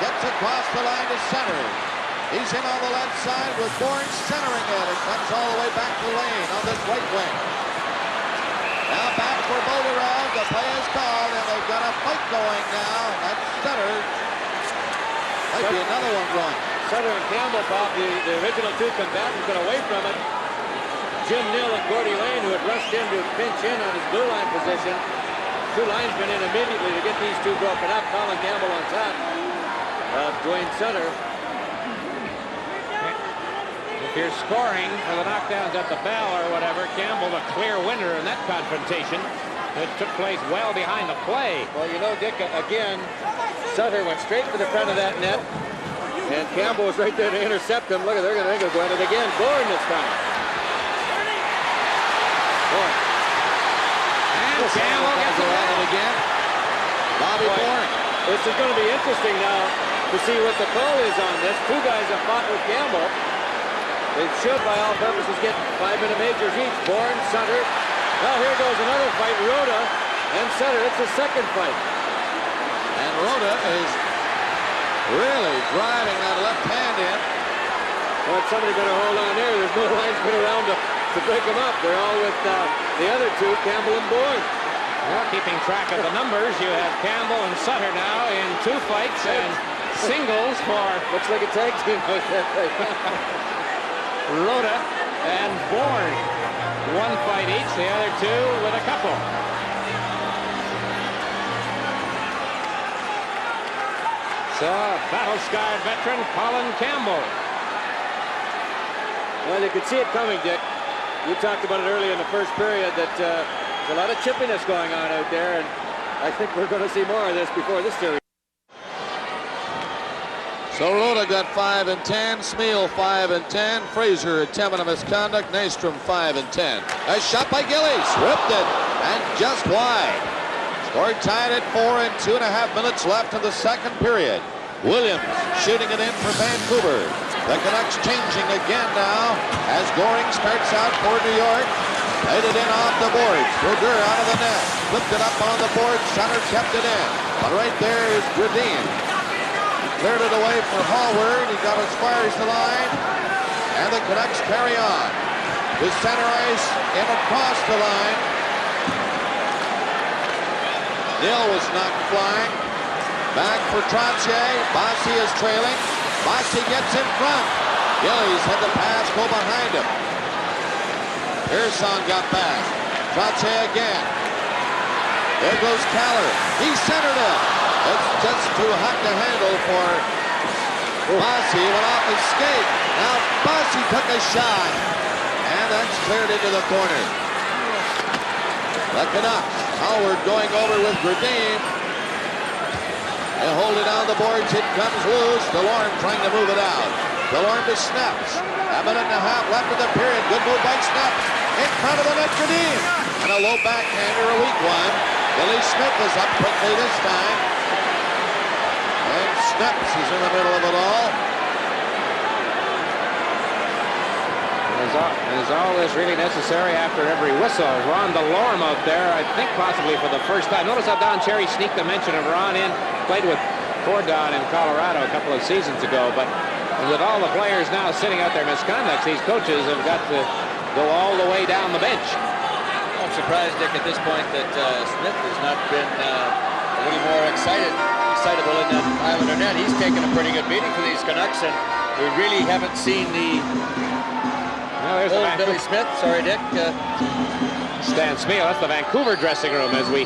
Gets across the line to center. He's in on the left side with Bourne centering it. It comes all the way back to Lane on this right wing. Now back for Bolderev. The play is called, and they've got a fight going now. That's Sutter. Might be another one going. Sutter and Campbell, Bob, the original 2 combatants, got away from it. Jim Nill and Gordy Lane, who had rushed in to pinch in on his blue line position. 2 linesmen in immediately to get these 2 broken up. Colin Campbell on top of Dwayne Sutter. If you're scoring for the knockdowns at the bell or whatever, Campbell the clear winner in that confrontation. It took place well behind the play. Well, you know, Dick, again, Sutter went straight for the front of that net, and Campbell was right there to intercept him. Look, they're going to go at it again. Bourne this time. Bourne. And Campbell gets it again. Bobby Bourne. This is going to be interesting now to see what the call is on this. 2 guys have fought with Campbell. They should, by all purposes, get 5-minute majors each. Bourne, Sutter. Well, here goes another fight. Rhoda and Sutter. It's a second fight. And Rhoda is really driving that left hand in. Well, somebody better hold on there. There's no linesman around to break them up. They're all with the other 2, Campbell and Bourne. Well, keeping track of the numbers, you have Campbell and Sutter now in 2 fights and singles for... Looks like a tag team. Rhoda and Bourne. 1 fight each, the other 2 with a couple. So, battle-scarred veteran Colin Campbell. Well, you could see it coming, Dick. You talked about it early in the first period that there's a lot of chippiness going on out there, and I think we're going to see more of this before this series. So Rhoda got 5 and 10, Smeal 5 and 10, Fraser attempt of misconduct, Nystrom 5 and 10. A shot by Gillies, ripped it, and just wide. Score tied at 4 and 2.5 minutes left in the second period. Williams shooting it in for Vancouver. The Canucks changing again now as Goring starts out for New York. Played it in off the boards. Brodeur out of the net. Flipped it up on the board. Sutter kept it in. But right there is Gradine. Cleared it away for Hallward. He got as far as the line. And the Canucks carry on. The center ice in across the line. Nill was knocked flying. Back for Trottier. Bossy is trailing. Bossy gets in front. Gillies had the pass go behind him. Pearson got back. Trottier again. There goes Keller. He centered it. It's just too hot to handle for Bossy. Went off his skate. Now Bossy took a shot. And that's cleared into the corner. The Canucks. Howard going over with Gradine. They hold it on the boards. It comes loose. DeLorme trying to move it out. DeLorme to Snaps. A minute and a half left in the period. Good move by Snaps. In front of the net, Gradine. And a low backhander, a weak one. Billy Smith is up quickly this time. And Snaps is in the middle of it all. Is all this really necessary after every whistle? Ron DeLorme out there, I think possibly for the first time. Notice how Don Cherry sneaked a mention of Ron in. Played with Don in Colorado a couple of seasons ago. But with all the players now sitting out there misconducts, these coaches have got to go all the way down the bench. I'm surprised, Dick, at this point that Smith has not been a little more excitable in that Islander net. He's taken a pretty good beating for these Canucks, and we really haven't seen the old Billy Smith. Sorry, Dick. Stan Smeal, that's the Vancouver dressing room as we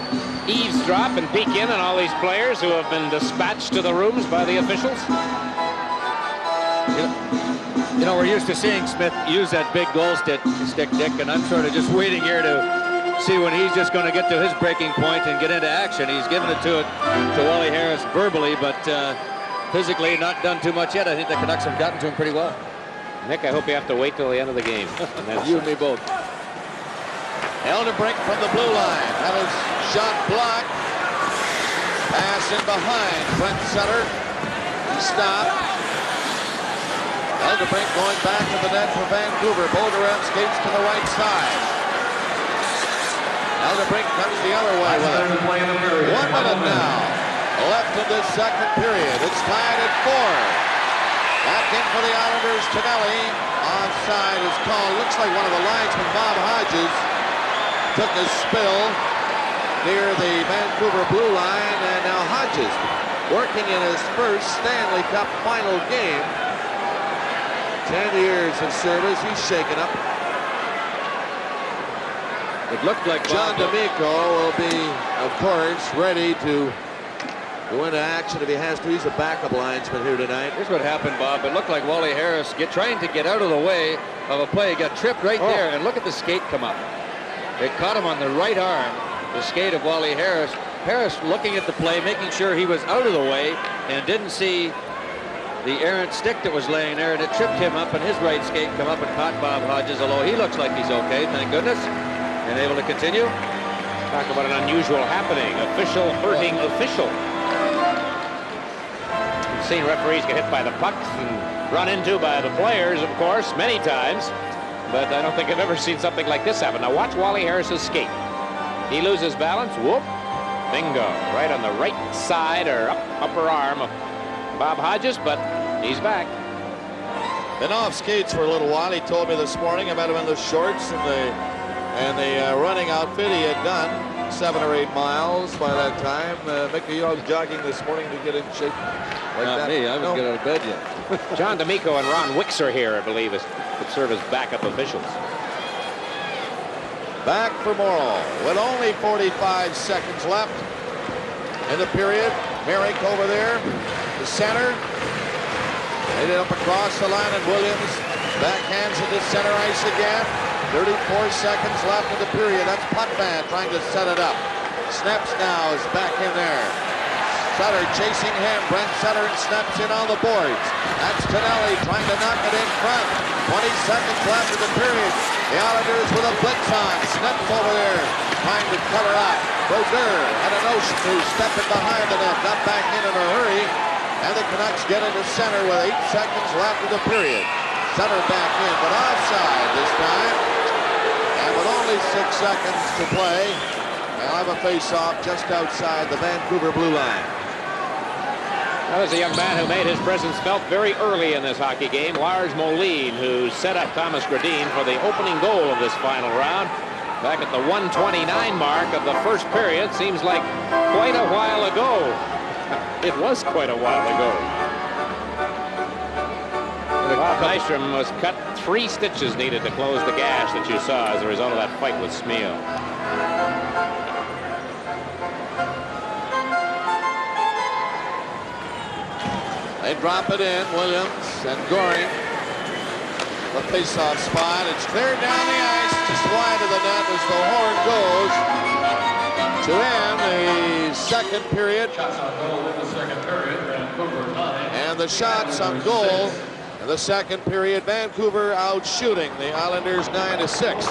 eavesdrop and peek in on all these players who have been dispatched to the rooms by the officials. You know, we're used to seeing Smith use that big goal stick, Dick, and I'm sort of just waiting here to see when he's just going to get to his breaking point and get into action. He's given it to Wally Harris verbally, but physically not done too much yet. I think the Canucks have gotten to him pretty well. Nick, I hope you have to wait till the end of the game. You and me both. Eldebrink from the blue line. That is shot blocked. Pass in behind. Brent Sutter. He stopped. Eldebrink going back to the net for Vancouver. Bolderev skates to the right side. Eldebrink comes the other way with it. 1 minute now left in this second period. It's tied at 4. Back in for the Islanders, Tonelli. Offside is called. Looks like one of the linesmen, Bob Hodges, took a spill near the Vancouver blue line. And now Hodges working in his first Stanley Cup final game. 10 years of service. He's shaken up. It looked like John D'Amico will be, of course, ready to go into action if he has to. He's a backup linesman here tonight. Here's what happened, Bob. It looked like Wally Harris trying to get out of the way of a play. He got tripped right there, and look at the skate come up. It caught him on the right arm, the skate of Wally Harris. Harris looking at the play, making sure he was out of the way, and didn't see the errant stick that was laying there, and it tripped him up, and his right skate come up and caught Bob Hodges, although he looks like he's okay, thank goodness, and able to continue. Talk about an unusual happening. Official hurting official. We've seen referees get hit by the pucks and run into by the players, of course, many times, but I don't think I've ever seen something like this happen. Now watch Wally Harris's skate. He loses balance, whoop, bingo, right on the right side or upper arm of Bob Hodges, but he's back. Been off skates for a little while. He told me this morning. I met him in the shorts and the running outfit. He had done 7 or 8 miles by that time. Mickey, you was jogging this morning to get in shape like Not that? me. I haven't get out of bed yet. John D'Amico and Ron Wicks are here, I believe, could serve as backup officials. Back for Morrill with only 45 seconds left in the period. Merrick over there. The center. Made it up across the line, and Williams backhands it to center ice again. 34 seconds left in the period. That's Potvin trying to set it up. Snaps now is back in there. Sutter chasing him. Brent Sutter and Snaps in on the boards. That's Tonelli trying to knock it in front. 20 seconds left in the period. The Islanders with a blitz on. Snaps over there trying to cover up. Brodeur had a notion to step in behind the net. Got back in a hurry. And the Canucks get into center with 8 seconds left in the period. Sutter back in, but offside this time. And with only 6 seconds to play, they'll have a face-off just outside the Vancouver blue line. That was a young man who made his presence felt very early in this hockey game, Lars Moline, who set up Thomas Gradine for the opening goal of this final round. Back at the 1:29 mark of the first period. Seems like quite a while ago. It was quite a while ago. Nystrom was cut. 3 stitches needed to close the gash that you saw as a result of that fight with Smeal. They drop it in. Williams and Goring. The face-off spot. It's cleared down the ice, just wide of the net as the horn goes to end the second period. Shots on goal in the second period. Vancouver 9. And the shots on goal in the second period. Vancouver out shooting the Islanders 9-6.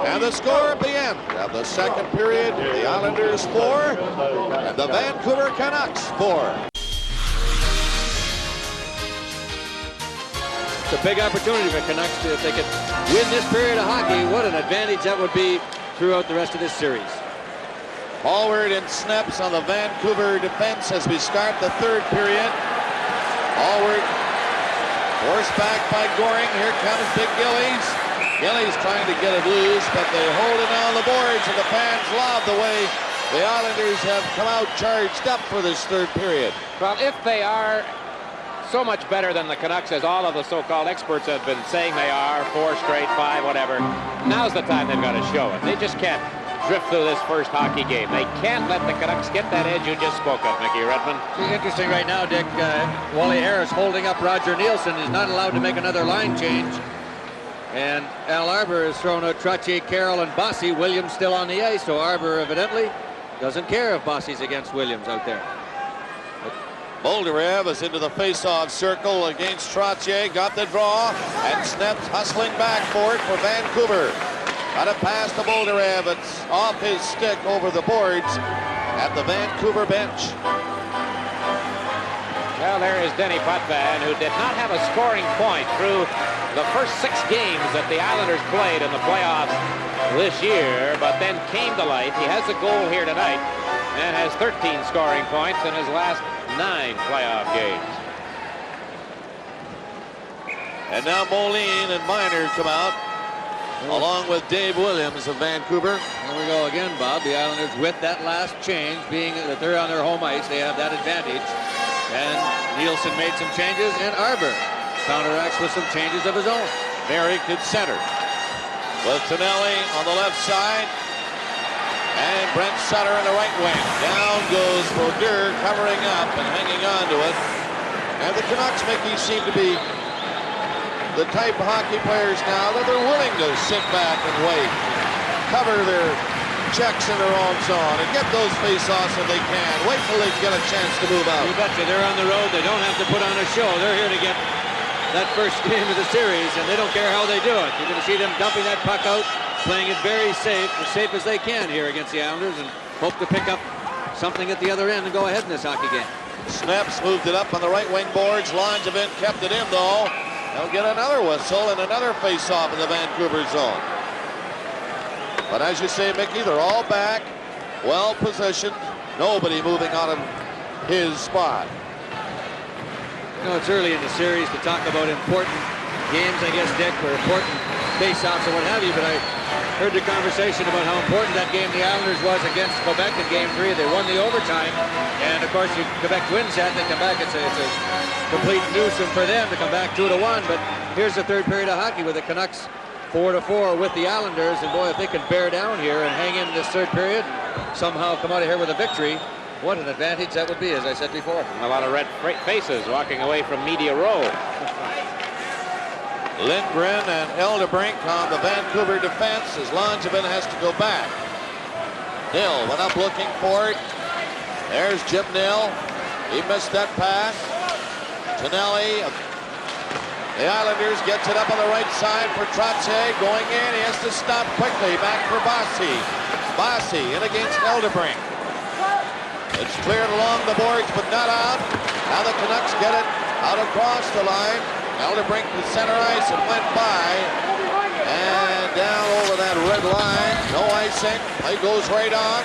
And the score at the end of the second period: the Islanders 4 and the Vancouver Canucks 4. It's a big opportunity for Canucks to, if they could win this period of hockey. What an advantage that would be throughout the rest of this series. Forward and snaps on the Vancouver defense as we start the third period. Forward, forced back by Goring. Here comes Big Gillies. Gillies trying to get it loose, but they hold it on the boards, and the fans love the way the Islanders have come out charged up for this third period. Well, if they are so much better than the Canucks, as all of the so-called experts have been saying they are, 4 straight, 5, whatever, now's the time they've got to show it. They just can't drift through this first hockey game. They can't let the Canucks get that edge you just spoke of, Mickey Redmond. It's interesting right now, Dick. Wally Harris holding up Roger Nielsen is not allowed to make another line change. And Al Arbour has thrown out Trottier, Carroll, and Bossy. Williams still on the ice, so Arbour evidently doesn't care if Bossy's against Williams out there. Boldyrev is into the face-off circle against Trottier. Got the draw, and Snaps hustling back for it for Vancouver. Got it past to Boldyrev. It's off his stick over the boards at the Vancouver bench. Well, there is Denny Potvin, who did not have a scoring point through the first 6 games that the Islanders played in the playoffs this year, but then came to life. He has a goal here tonight and has 13 scoring points in his last 9 playoff games. And now Moline and Miner come out, along with Dave Williams of Vancouver. Here we go again, Bob. The Islanders with that last change, being that they're on their home ice, they have that advantage. And Nielsen made some changes, and Arbour counteracts with some changes of his own. Merrick at center, with Tonelli on the left side, and Brent Sutter in the right wing. Down goes Brodeur, covering up and hanging on to it. And the Canucks, Mickey, seem to be the type of hockey players now that they're willing to sit back and wait, cover their checks in their own zone, and get those face-offs if they can. Wait till they get a chance to move out. You betcha. They're on the road. They don't have to put on a show. They're here to get that first game of the series, and they don't care how they do it. You're going to see them dumping that puck out, playing it very safe, as safe as they can here against the Islanders, and hope to pick up something at the other end and go ahead in this hockey game. Snaps moved it up on the right wing boards. Langevin kept it in, though. They'll get another whistle and another face-off in the Vancouver zone. But as you say, Mickey, they're all back, well positioned, nobody moving out of his spot. You know, it's early in the series to talk about important games, I guess, Dick, or important face-offs or what have you, but I heard the conversation about how important that game the Islanders was against Quebec in Game 3. They won the overtime, and of course, if Quebec wins that, they come back. It's a complete nuisance for them to come back 2-1, but here's the third period of hockey with the Canucks 4-4 with the Islanders, and boy, if they can bear down here and hang in this third period, somehow come out of here with a victory, what an advantage that would be, as I said before. A lot of red faces walking away from media row. Lindgren and Eldebrink on the Vancouver defense as Langevin has to go back. Nill went up looking for it. There's Jim Nill. He missed that pass. Tonelli. The Islanders gets it up on the right side for Trottier. Going in, he has to stop quickly. Back for Bossy. Bossy in against Eldebrink. It's cleared along the boards, but not out. Now the Canucks get it out across the line. Eldebrink to center ice and went by. And down over that red line. No icing. Play goes right on.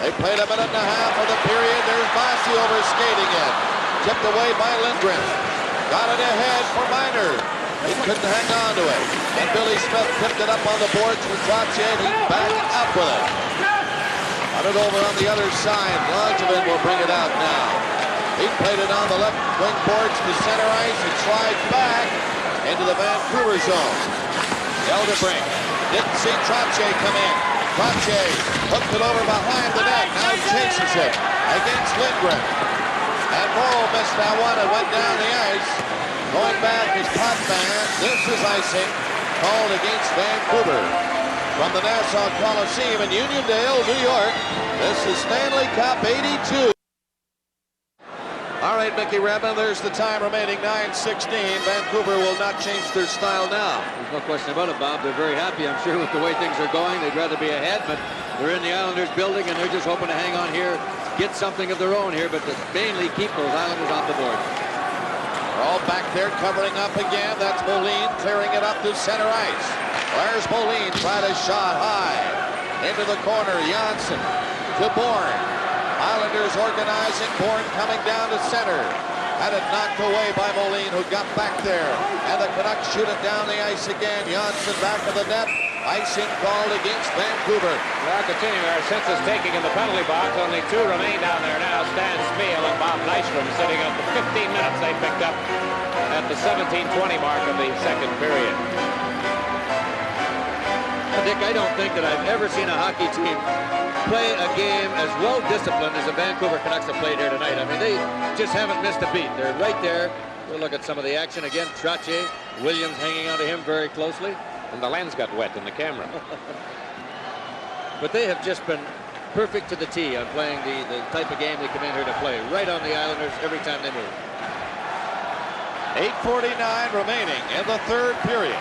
They played a minute and a half of the period. There's Bossy over skating it. Tipped away by Lindgren. Got it ahead for Miner. He couldn't hang on to it. And Billy Smith tipped it up on the boards for Trottier, and he backed up with it. Got it over on the other side. Langevin will bring it out now. He Moline played it on the left wing boards to center ice. It slides back into the Vancouver zone. Elderbrink didn't see Trottier come in. Trottier hooked it over behind the net. Now he chases it against Lindgren. And Morrow missed that one and went down the ice. Going back is Potvin. This is icing called against Vancouver. From the Nassau Coliseum in Uniondale, New York, this is Stanley Cup 82. All right, Mickey Redmond, there's the time remaining, 9:16. Vancouver will not change their style now. There's no question about it, Bob. They're very happy, I'm sure, with the way things are going. They'd rather be ahead, but they're in the Islanders building, and they're just hoping to hang on here, get something of their own here, but to mainly keep those Islanders off the board. They're all back there covering up again. That's Moline clearing it up to center ice. Lars Moline tried a shot high into the corner. Janssen to Bourne. Islanders organizing. Bourne coming down to center. Had it knocked away by Moline, who got back there. And the Canucks shoot it down the ice again. Janssen back of the net. Icing called against Vancouver. Well, continuing our census taking in the penalty box. Only two remain down there now. Stan Smeel and Bob Nystrom sitting up the 15 minutes they picked up at the 17:20 mark of the second period. Dick, I don't think that I've ever seen a hockey team play a game as well disciplined as the Vancouver Canucks have played here tonight. I mean, they just haven't missed a beat. They're right there. We'll look at some of the action again. Trottier, Williams hanging on to him very closely. And the lens got wet in the camera. But they have just been perfect to the tee on playing the type of game they come in here to play. Right on the Islanders every time they move. 8:49 remaining in the third period.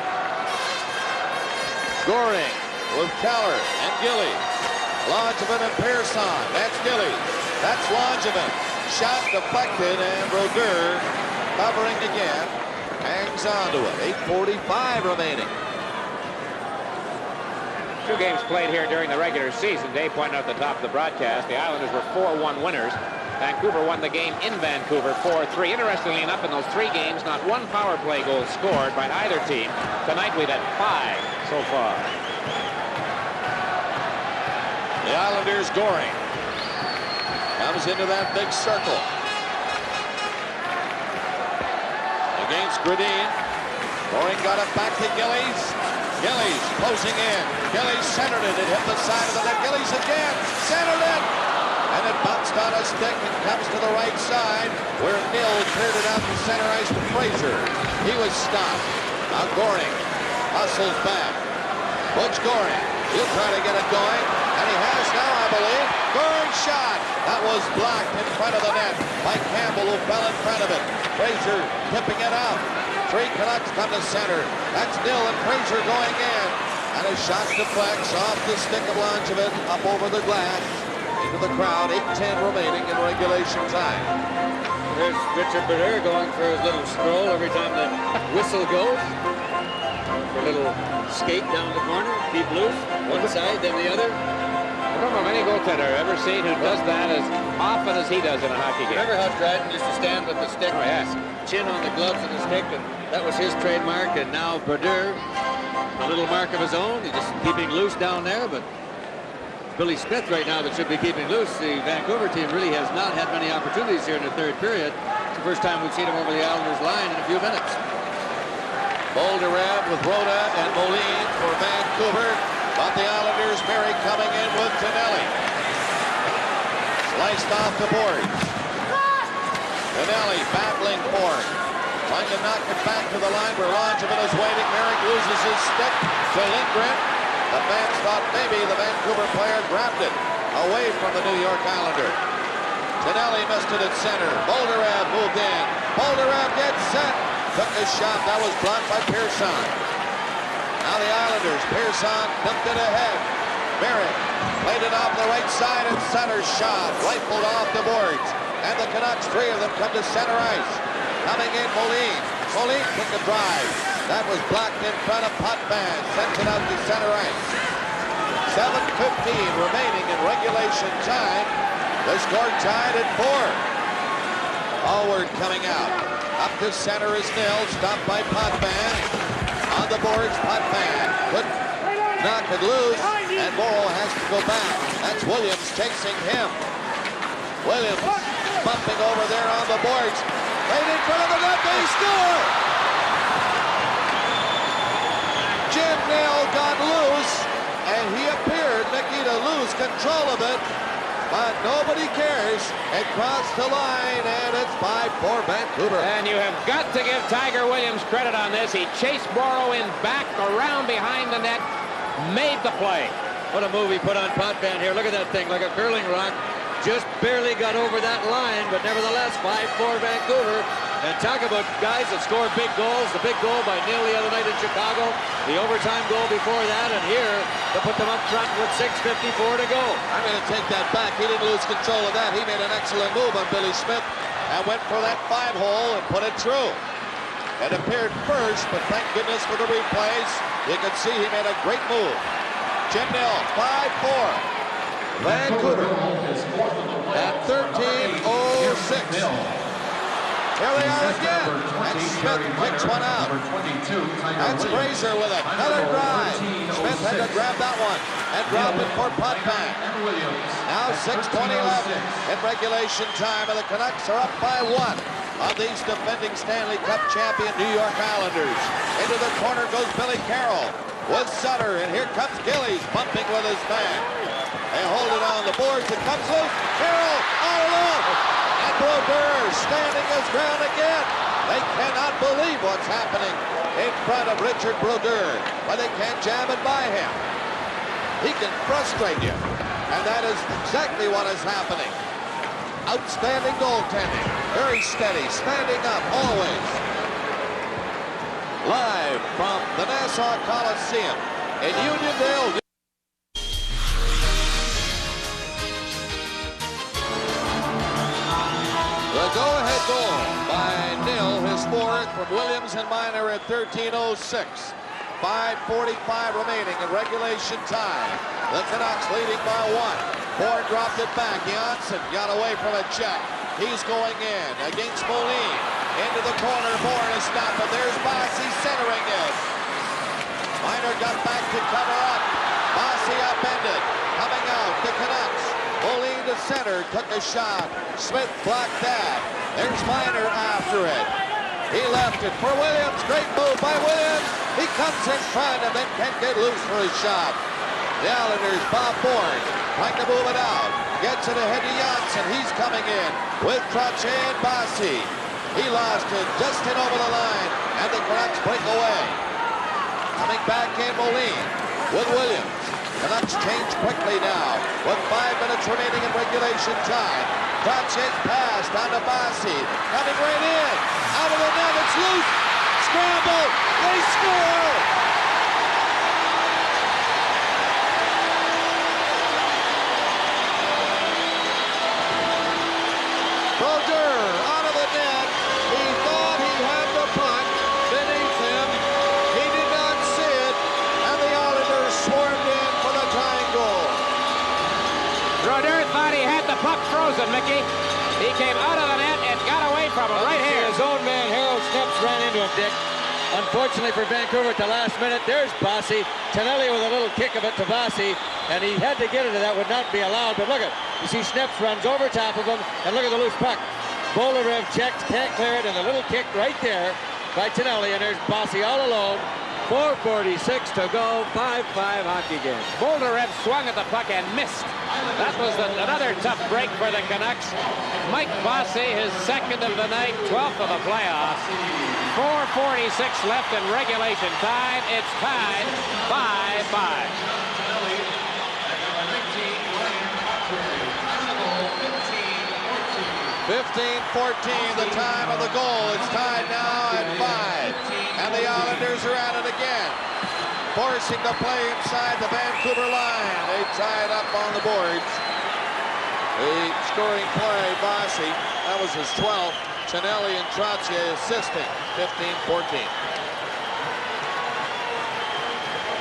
Goring with Keller and Gilly. Langevin and Pearson. That's Gilly. That's Langevin. Shot deflected, and Brodeur covering again. Hangs on to it. 8:45 remaining. Two games played here during the regular season. Dave pointed out at the top of the broadcast, the Islanders were 4-1 winners. Vancouver won the game in Vancouver 4-3. Interestingly enough, in those three games, not one power play goal scored by either team. Tonight we've had 5 so far. The Islanders Goring comes into that big circle against Gradine. Goring got it back to Gillies. Gillies closing in. Gillies centered it. It hit the side of the net. Gillies again centered it. And it bounced on a stick and comes to the right side where Nill cleared it out to center ice to Fraser. He was stopped. Now Goring hustles back. Butch Goring. He'll try to get it going. And he has now, I believe. Goring shot. That was blocked in front of the net by Campbell, who fell in front of it. Fraser tipping it out. 3 Canucks come to center. That's Nill and Fraser going in. And a shot deflects off the stick of Langevin up over the glass. Into the crowd. 8:10 remaining in regulation time. There's Richard Brodeur going for his little stroll every time the whistle goes. A little skate down the corner, keep loose, one side, then the other. I don't know of any goaltender I've ever seen who does that as often as he does in a hockey game. Remember how Dryden used to stand with the stick, his chin on the gloves of the stick, and that was his trademark, and now Brodeur, a little mark of his own, he's just keeping loose down there, but Billy Smith right now that should be keeping loose. The Vancouver team really has not had many opportunities here in the third period. It's the first time we've seen him over the Islanders line in a few minutes. Boldurev with Rhoda and Moline for Vancouver. But the Islanders, Mary coming in with Tonelli. Sliced off the boards. Tonelli battling for it. Trying to knock it back to the line where Langevin is waiting. Merrick loses his stick to Lindgren. The fans thought maybe the Vancouver player grabbed it away from the New York Islander. Tonelli missed it at center. Boldurev moved in. Boldurev gets set. Took a shot. That was blocked by Pearson. Now the Islanders. Pearson tipped it ahead. Merrick played it off the right side and center shot. Rifled off the boards. And the Canucks, 3 of them come to center ice. Coming in Moline. Moline took a drive. That was blocked in front of Potvin. Sent it out to center ice. 7:15 remaining in regulation time. The score tied at 4. Allward coming out. Up to center is Nill. Stopped by Potvin. On the boards, Potvin couldn't knock it loose. And Morrow has to go back. That's Williams chasing him. Williams bumping over there on the boards. Right in front of the net, they score! Jim Nail got loose, and he appeared, Mickey, to lose control of it. But nobody cares. It crossed the line, and it's 5-4 Vancouver. And you have got to give Tiger Williams credit on this. He chased Morrow in back, around behind the net, made the play. What a move he put on Potvin here. Look at that thing, like a curling rock. Just barely got over that line, but nevertheless, 5-4 Vancouver. And talk about guys that score big goals. The big goal by Neil the other night in Chicago. The overtime goal before that, and here to put them up front with 6:54 to go. I'm going to take that back. He didn't lose control of that. He made an excellent move on Billy Smith and went for that 5-hole and put it through. It appeared first, but thank goodness for the replays. You can see he made a great move. Jim Nill, 5-4. Vancouver at 13:06. Here they are again, and Smith picks one out. That's Fraser with another drive. Smith had to grab that one and drop it for Potvin. Now 6:20 left in regulation time, and the Canucks are up by 1 on these defending Stanley Cup champion New York Islanders. Into the corner goes Billy Carroll with Sutter, and here comes Gillies bumping with his man. They hold it on the boards. It comes loose. Carroll all alone. And Brodeur standing his ground again. They cannot believe what's happening in front of Richard Brodeur, but they can't jam it by him. He can frustrate you, and that is exactly what is happening. Outstanding goaltending. Very steady, standing up always. Live from the Nassau Coliseum in Uniondale. The go-ahead goal by Nill, his fourth from Williams and Minor at 13:06. 5:45 remaining in regulation time. The Canucks leading by 1. Bourne dropped it back. Janssen got away from a check. He's going in against Moline. Into the corner. Bourne is stopped, but there's Bossy centering it. Minor got back to cover up. Bossy upended. Coming out, the Canucks. Moline to center, took a shot. Smith blocked that. There's Minor after it. He left it for Williams. Great move by Williams. He comes in front and then can't get loose for his shot. The Islanders, Bob Bourne, trying to move it out. Gets it ahead to Janssen. He's coming in with Trottier and Bossy. He lost it just in over the line, and the Canucks break away. Coming back in Moline with Williams. Canucks change quickly now with 5 minutes remaining in regulation time. Trottier's pass down to Bossy. Coming right in. Out of the net. It's loose. Scramble. They score. Brodeur out of the net. He thought he had the puck beneath him. He did not see it. And the Islanders swarmed in for the tying goal. Brodeur thought he had the puck frozen, Mickey. He came out of the net and got away from him right here. His own man, Harold Snepps, ran into him, Dick. Unfortunately for Vancouver at the last minute, there's Bossy. Tonelli with a little kick of it to Bossy, and he had to get it, and that would not be allowed. But look at, you see Snepps runs over top of him, and look at the loose puck. Bolarev checks, can't clear it, and a little kick right there by Tonelli, and there's Bossy all alone. 4:46 to go, 5-5 hockey game. Bolarev swung at the puck and missed. That was another tough break for the Canucks. Mike Bossy, his second of the night, 12th of the playoffs. 4:46 left in regulation time. It's tied 5-5. 15-14, the time of the goal. It's tied now at 5. And the Islanders are at it again. Forcing the play inside the Vancouver line. They tie it up on the boards. The scoring play, Bossy, that was his 12th. Tonelli and Trottier assisting, 15-14.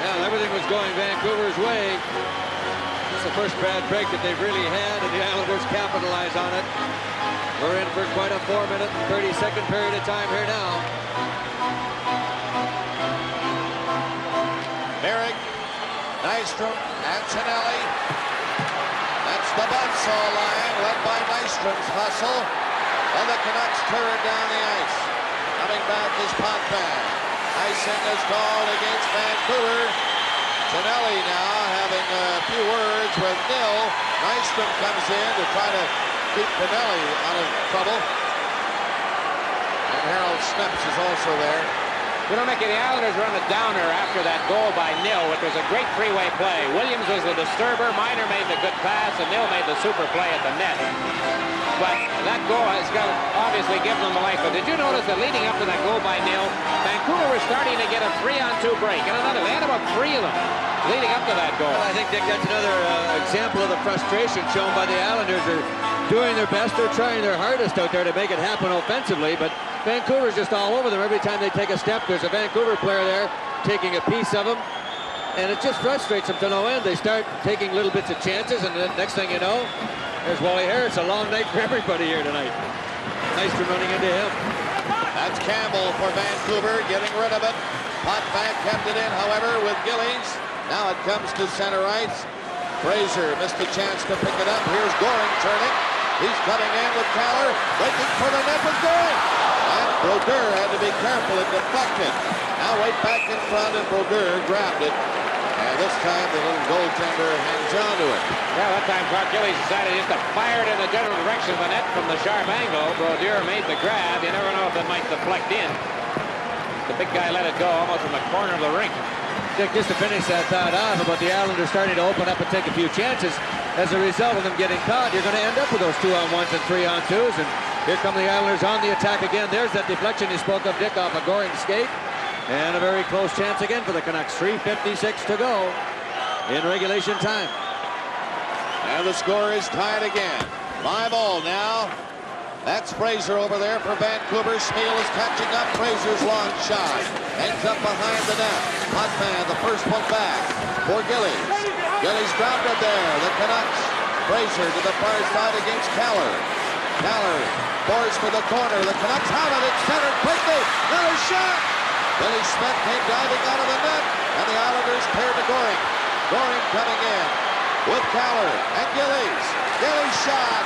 Well, everything was going Vancouver's way. It's the first bad break that they've really had, and the Islanders capitalize on it. We're in for quite a 4-minute and 30-second period of time here now. Merrick, Nystrom, and Tonelli. That's the buzzsaw line, led by Nystrom's hustle. And the Canucks clear it down the ice. Coming back is Potvin. Icing is called against Vancouver. Stanley now having a few words with Nil. Nystrom comes in to try to keep Pinelli out of trouble. And Harold Snepps is also there. You know, Mickey, the Islanders run a downer after that goal by Nil, which was a great three-way play. Williams was the disturber, Miner made the good pass, and Nil made the super play at the net. But that goal has obviously given them the life. But did you notice that leading up to that goal by Nil, Vancouver was starting to get a 3-on-2 break, and they had about 3 of them leading up to that goal. Well, I think, Dick, that's another example of the frustration shown by the Islanders. They're doing their best. They're trying their hardest out there to make it happen offensively, but Vancouver's just all over them. Every time they take a step, there's a Vancouver player there taking a piece of them, and it just frustrates them to no end. They start taking little bits of chances, and the next thing you know, there's Wally Harris. A long night for everybody here tonight. Nice for running into him. That's Campbell for Vancouver, getting rid of it. Potvin kept it in, however, with Gillies. Now it comes to center ice. Fraser missed a chance to pick it up. Here's Goring turning. He's cutting in with Keller, waiting for the net with Goring. And Brodeur had to be careful and deflected. Now right back in front, and Brodeur grabbed it. And this time the little goaltender hangs on to it. Yeah, that time Clark Gillies decided just to fire it in the general direction of the net from the sharp angle. Brodeur made the grab. You never know if it might deflect in. The big guy let it go almost from the corner of the rink. Dick, just to finish that thought off about the Islanders starting to open up and take a few chances, as a result of them getting caught, you're going to end up with those 2-on-1s and 3-on-2s, and here come the Islanders on the attack again. There's that deflection you spoke of, Dick, off a Goring skate, and a very close chance again for the Canucks. 3:56 to go in regulation time. And the score is tied again. 5-all now. That's Fraser over there for Vancouver. Smeal is catching up. Fraser's long shot ends up behind the net. Potvin, the first one back for Gillies. Gillies dropped it there. The Canucks. Fraser to the far side against Keller. Keller forced for the corner. The Canucks have it. It's centered quickly. Another shot. Billy Smith came diving out of the net, and the Islanders cleared to Goring. Goring coming in with Keller and Gillies. Gillies shot.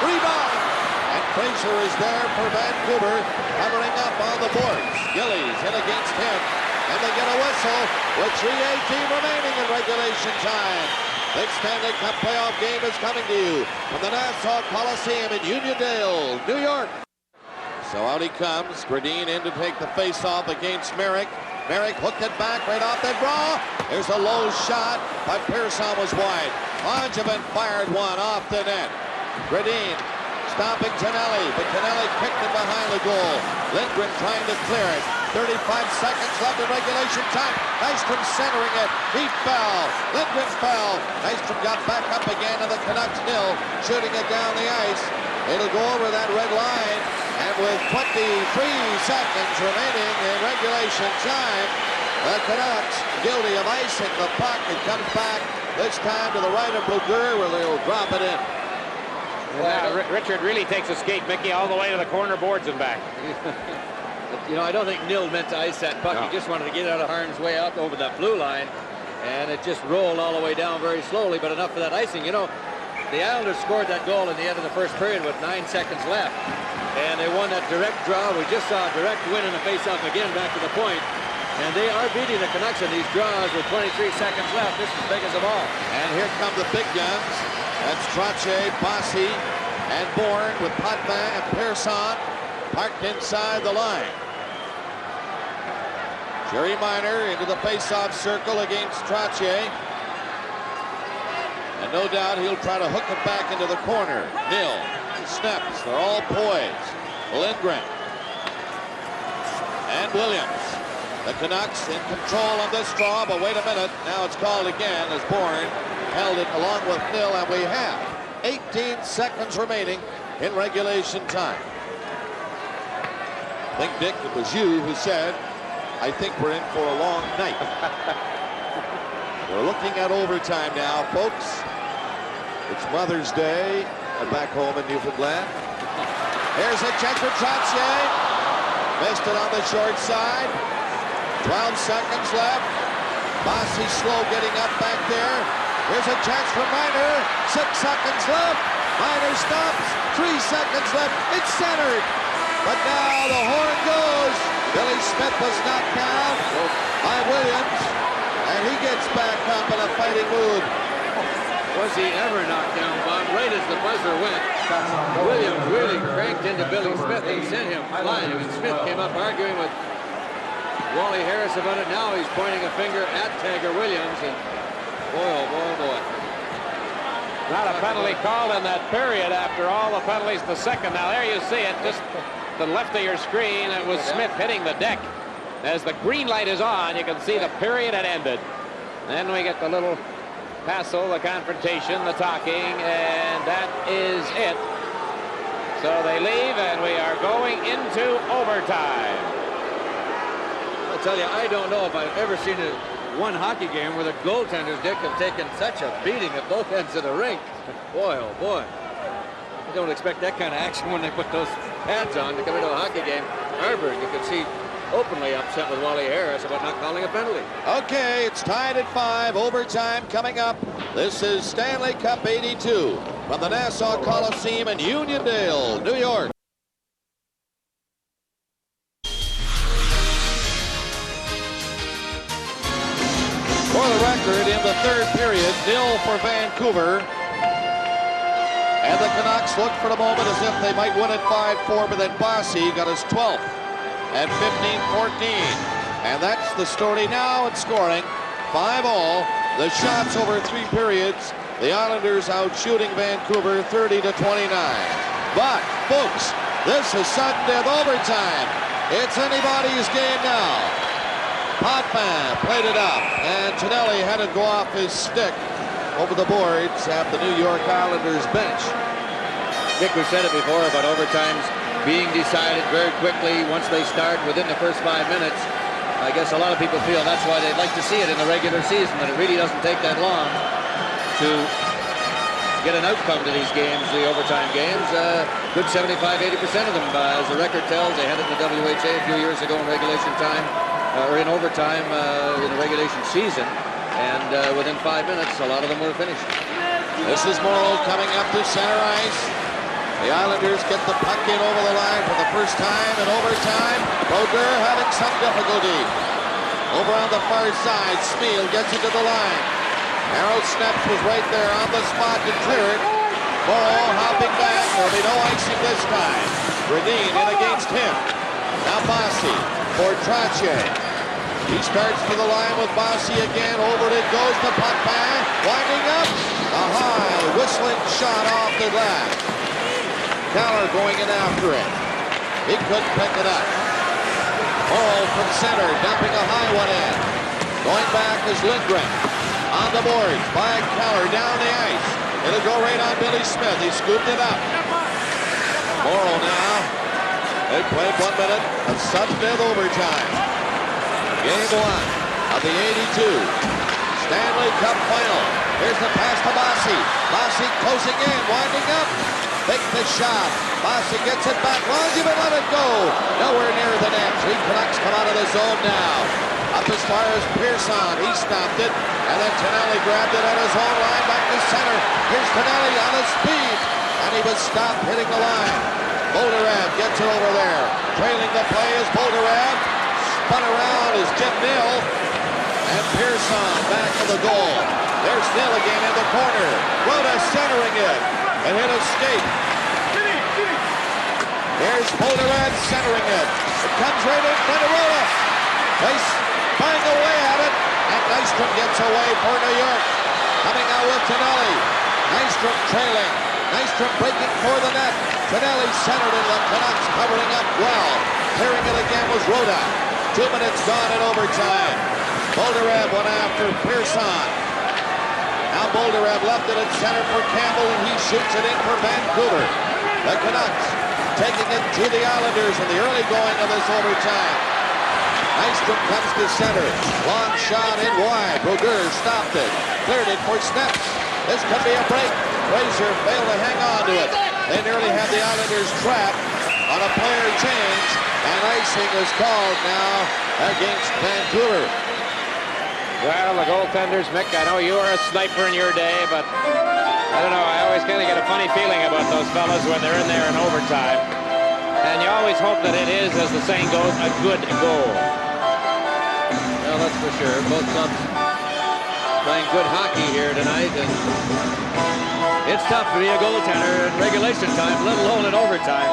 Rebound. And Fraser is there for Vancouver, covering up on the boards. Gillies in against him, and they get a whistle with 3:18 remaining in regulation time. Big Stanley Cup playoff game is coming to you from the Nassau Coliseum in Uniondale, New York. So out he comes. Gradin in to take the face-off against Merrick. Merrick hooked it back right off the draw. There's a low shot, but Pearson was wide. Langevin fired one off the net. Gradin stopping Tonelli, but Tonelli kicked it behind the goal. Lindgren trying to clear it. 35 seconds left in regulation time. Nystrom centering it. He fell. Lindgren fell. Nystrom got back up again, and the Canucks nil, shooting it down the ice. It'll go over that red line, and with 23 seconds remaining in regulation time, the Canucks guilty of icing the puck. It comes back this time to the right of Brodeur, where they'll drop it in. Well, Richard really takes a skate, Mickey, all the way to the corner boards and back. You know, I don't think Nil meant to ice that puck. No. He just wanted to get out of harm's way out over that blue line, and it just rolled all the way down very slowly, but enough for that icing. You know, the Islanders scored that goal in the end of the first period with 9 seconds left, and they won that direct draw. We just saw a direct win in the face-off again back to the point, and they are beating the Canucks in these draws with 23 seconds left. This is the biggest of all. And here come the big guns. That's Trottier, Bossy, and Bourne with Potvin and Pearson parked inside the line. Jerry Miner into the face-off circle against Trottier. And no doubt he'll try to hook it back into the corner. Nil, Snepps, they're all poised. Lindgren and Williams. The Canucks in control on this draw, but wait a minute. Now it's called again as Bourne held it along with Nil, and we have 18 seconds remaining in regulation time. I think, Dick, it was you who said, I think we're in for a long night. We're looking at overtime now, folks. It's Mother's Day back home in Newfoundland. Here's a check for Trottier. Missed it on the short side. 12 seconds left. Bossy slow getting up back there. Here's a chance for Miner. 6 seconds left. Miner stops. 3 seconds left. It's centered. But now the horn goes. Billy Smith was knocked down by Williams. And he gets back up in a fighting mood. Was he ever knocked down, Bob? Right as the buzzer went, Williams really cranked into Billy Smith and sent him flying. And Smith came up arguing with Wally Harris about it. Now he's pointing a finger at Tiger Williams. And boy, oh boy, oh boy. Not a penalty called in that period after all the penalties the second. Now there you see it, just to the left of your screen. It was Smith hitting the deck. As the green light is on, you can see the period had ended. Then we get the little hassle, the confrontation, the talking, and that is it. So they leave, and we are going into overtime. I'll tell you, I don't know if I've ever seen one hockey game where the goaltenders, Dick, have taken such a beating at both ends of the rink. Boy, oh boy. You don't expect that kind of action when they put those pads on to come into a hockey game. Harvard, you can see, openly upset with Wally Harris about not calling a penalty. Okay, it's tied at 5. Overtime coming up. This is Stanley Cup 82 from the Nassau Coliseum in Uniondale, New York. For the record, in the third period, 0 for Vancouver. And the Canucks looked for the moment as if they might win it 5-4, but then Bossy got his 12th. At 15-14. And that's the story now at scoring. 5-all. The shots over 3 periods. The Islanders out shooting Vancouver 30-29. But, folks, this is sudden death overtime. It's anybody's game now. Potvin played it up, and Tonelli had it go off his stick over the boards at the New York Islanders bench. Dick, we said it before about overtimes being decided very quickly once they start within the first 5 minutes. I guess a lot of people feel that's why they'd like to see it in the regular season, but it really doesn't take that long to get an outcome to these games, the overtime games. Good 75-80% of them, as the record tells. They had it in the WHA a few years ago in regulation time, or in overtime in the regulation season, and within 5 minutes, a lot of them were finished. This is Morrow coming up to center ice. The Islanders get the puck in over the line for the first time in overtime. Brodeur having some difficulty. Over on the far side, Smeal gets into the line. Harold Snaps was right there on the spot to clear it. Morrow hopping back. There'll be no icing this time. Bredin in against him. Now Bossy for Trottier. He starts to the line with Bossy again. Over it goes to Potvin. Winding up. A high whistling shot off the glass. Keller going in after it. He couldn't pick it up. Morrow from center, dumping a high one in. Going back is Lindgren. On the boards by Keller down the ice. It'll go right on Billy Smith. He scooped it up. Morrow now. They played 1 minute of sudden death overtime. Game 1 of the 82 Stanley Cup final. Here's the pass to Bossy. Bossy closing in, winding up. Take the shot. Bossy gets it back. Langevin let it go. Nowhere near the net. 3 Canucks come out of the zone now. Up as far as Pearson. He stopped it. And then Tonelli grabbed it at his own line back to center. Here's Tonelli on his speed. And he was stopped hitting the line. Bolderev gets it over there. Trailing the play is Bolderev. Spun around is Jim Nill. And Pearson back to the goal. There's Nill again in the corner. Rhoda centering it. And hit a skate. There's Bolderev centering it. It comes right in front of Rhoda. They find a way at it. And Nystrom gets away for New York. Coming out with Tonelli. Nystrom trailing. Nystrom breaking for the net. Tonelli centered in the Canucks covering up well. Clearing it again was Rhoda. 2 minutes gone in overtime. Bolderev went after Pearson. Now Bolderev left it at center for Campbell, and he shoots it in for Vancouver. The Canucks taking it to the Islanders in the early going of this overtime. Nystrom comes to center. Long shot in wide. Brodeur stopped it. Cleared it for Snaps. This could be a break. Fraser failed to hang on to it. They nearly had the Islanders trapped on a player change, and icing is called now against Vancouver. Well, the goaltenders, Mick, I know you were a sniper in your day, but I don't know, I always kind of get a funny feeling about those fellas when they're in there in overtime. And you always hope that it is, as the saying goes, a good goal. Well, that's for sure. Both clubs playing good hockey here tonight, and it's tough to be a goaltender in regulation time, let alone in overtime.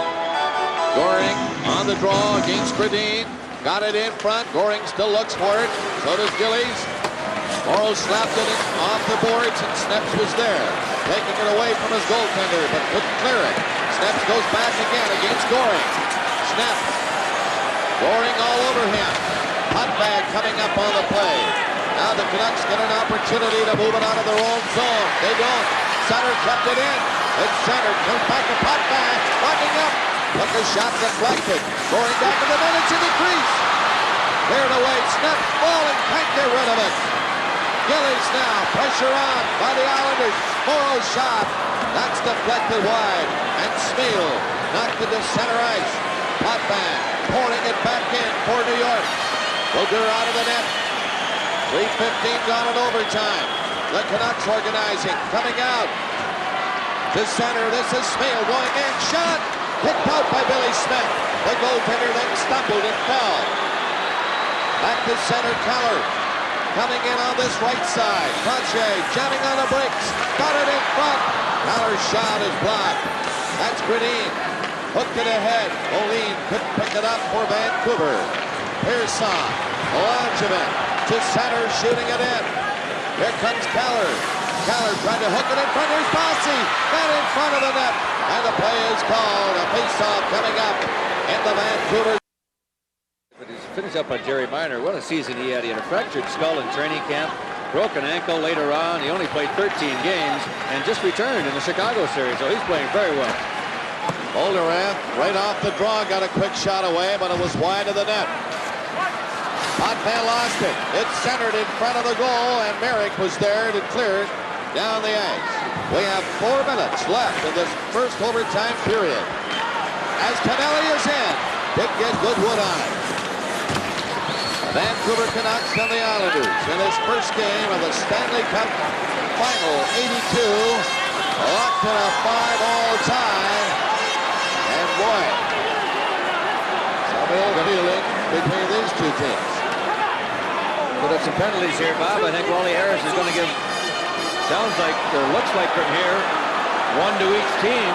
Goring on the draw against Gradine. Got it in front. Goring still looks for it. So does Gillies. Morrow slapped it off the boards, and Sneps was there, taking it away from his goaltender, but couldn't clear it. Sneps goes back again against Goring. Sneps. Goring all over him. Putbag coming up on the play. Now the Canucks get an opportunity to move it out of their own zone. They don't. Sutter kept it in. It's centered. Comes back to Putbag. Walking up. Took a shot deflected. Goring back in the net. It's in the crease. Cleared away. Sneps falling. Can't get rid of it. Gillies now. Pressure on by the Islanders. Morrow's shot. That's deflected wide. And Smeel knocked it to center ice. Putbag pouring it back in for New York. Booger out of the net. 3:15 gone in overtime. The Canucks organizing. Coming out. To center. This is Smeel going in. Shot. Picked out by Billy Smith. The goaltender then stumbled and fell. Back to center, Keller. Coming in on this right side. Crochet jamming on the brakes. Got it in front. Keller's shot is blocked. That's Gradine. Hooked it ahead. Moline couldn't pick it up for Vancouver. Pearson. Langevin to center, shooting it in. Here comes Keller. Keller trying to hook it in front. Here's Bossy. Got in front of the net. And the play is called. A face-off coming up in the Vancouver. But he's finished up on Jerry Minor. What a season he had. He had a fractured skull in training camp, broken ankle later on. He only played 13 games and just returned in the Chicago series, so he's playing very well. Bolduran right off the draw got a quick shot away, but it was wide of the net. Potvin lost it. It's centered in front of the goal, and Merrick was there to clear it down the ice. We have 4 minutes left in this first overtime period. As Canelli is in, did get good wood on it. Vancouver Canucks and the Islanders in this first game of the Stanley Cup Final 82. Locked in a 5-all tie. And boy, some ill feeling between these two teams. But there's some penalties here, Bob. I think Wally Harris is going to give, sounds like, or looks like from here, 1 to each team.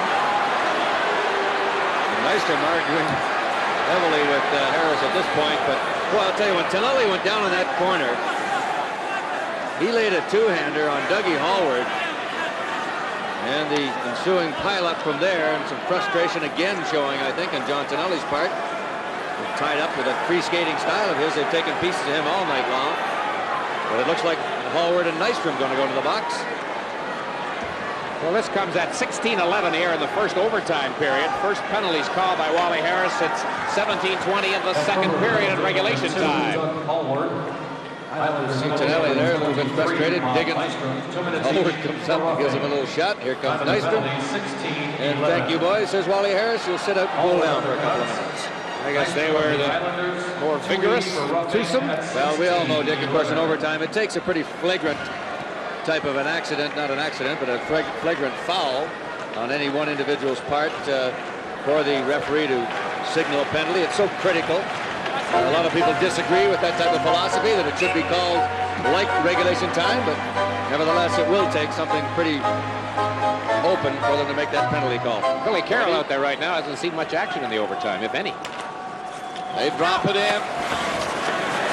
Nystrom arguing heavily with Harris at this point, but well, I'll tell you, when Tonelli went down in that corner, he laid a two-hander on Dougie Hallward, and the ensuing pile-up from there, and some frustration again showing, I think, on John Tonelli's part. Tied up with a free skating style of his. They've taken pieces of him all night long. But it looks like Hallward and Nystrom going to go to the box. Well, this comes at 16:11 here in the first overtime period. First penalties called by Wally Harris. It's 17:20 in the second period in regulation time. See Tonelli there, a little bit frustrated, digging. Hallward comes up and gives him a little shot. Here comes Nystrom. And thank you, boys, says Wally Harris. You'll sit out and cool down for a couple of minutes. I guess they were the more vigorous twosome. Well, we all know, Dick, of course, in overtime, it takes a pretty flagrant type of an accident, not an accident, but a flagrant foul on any one individual's part for the referee to signal a penalty. It's so critical. A lot of people disagree with that type of philosophy, that it should be called like regulation time, but nevertheless, it will take something pretty open for them to make that penalty call. Billy Carroll out there right now hasn't seen much action in the overtime, if any. They drop it in.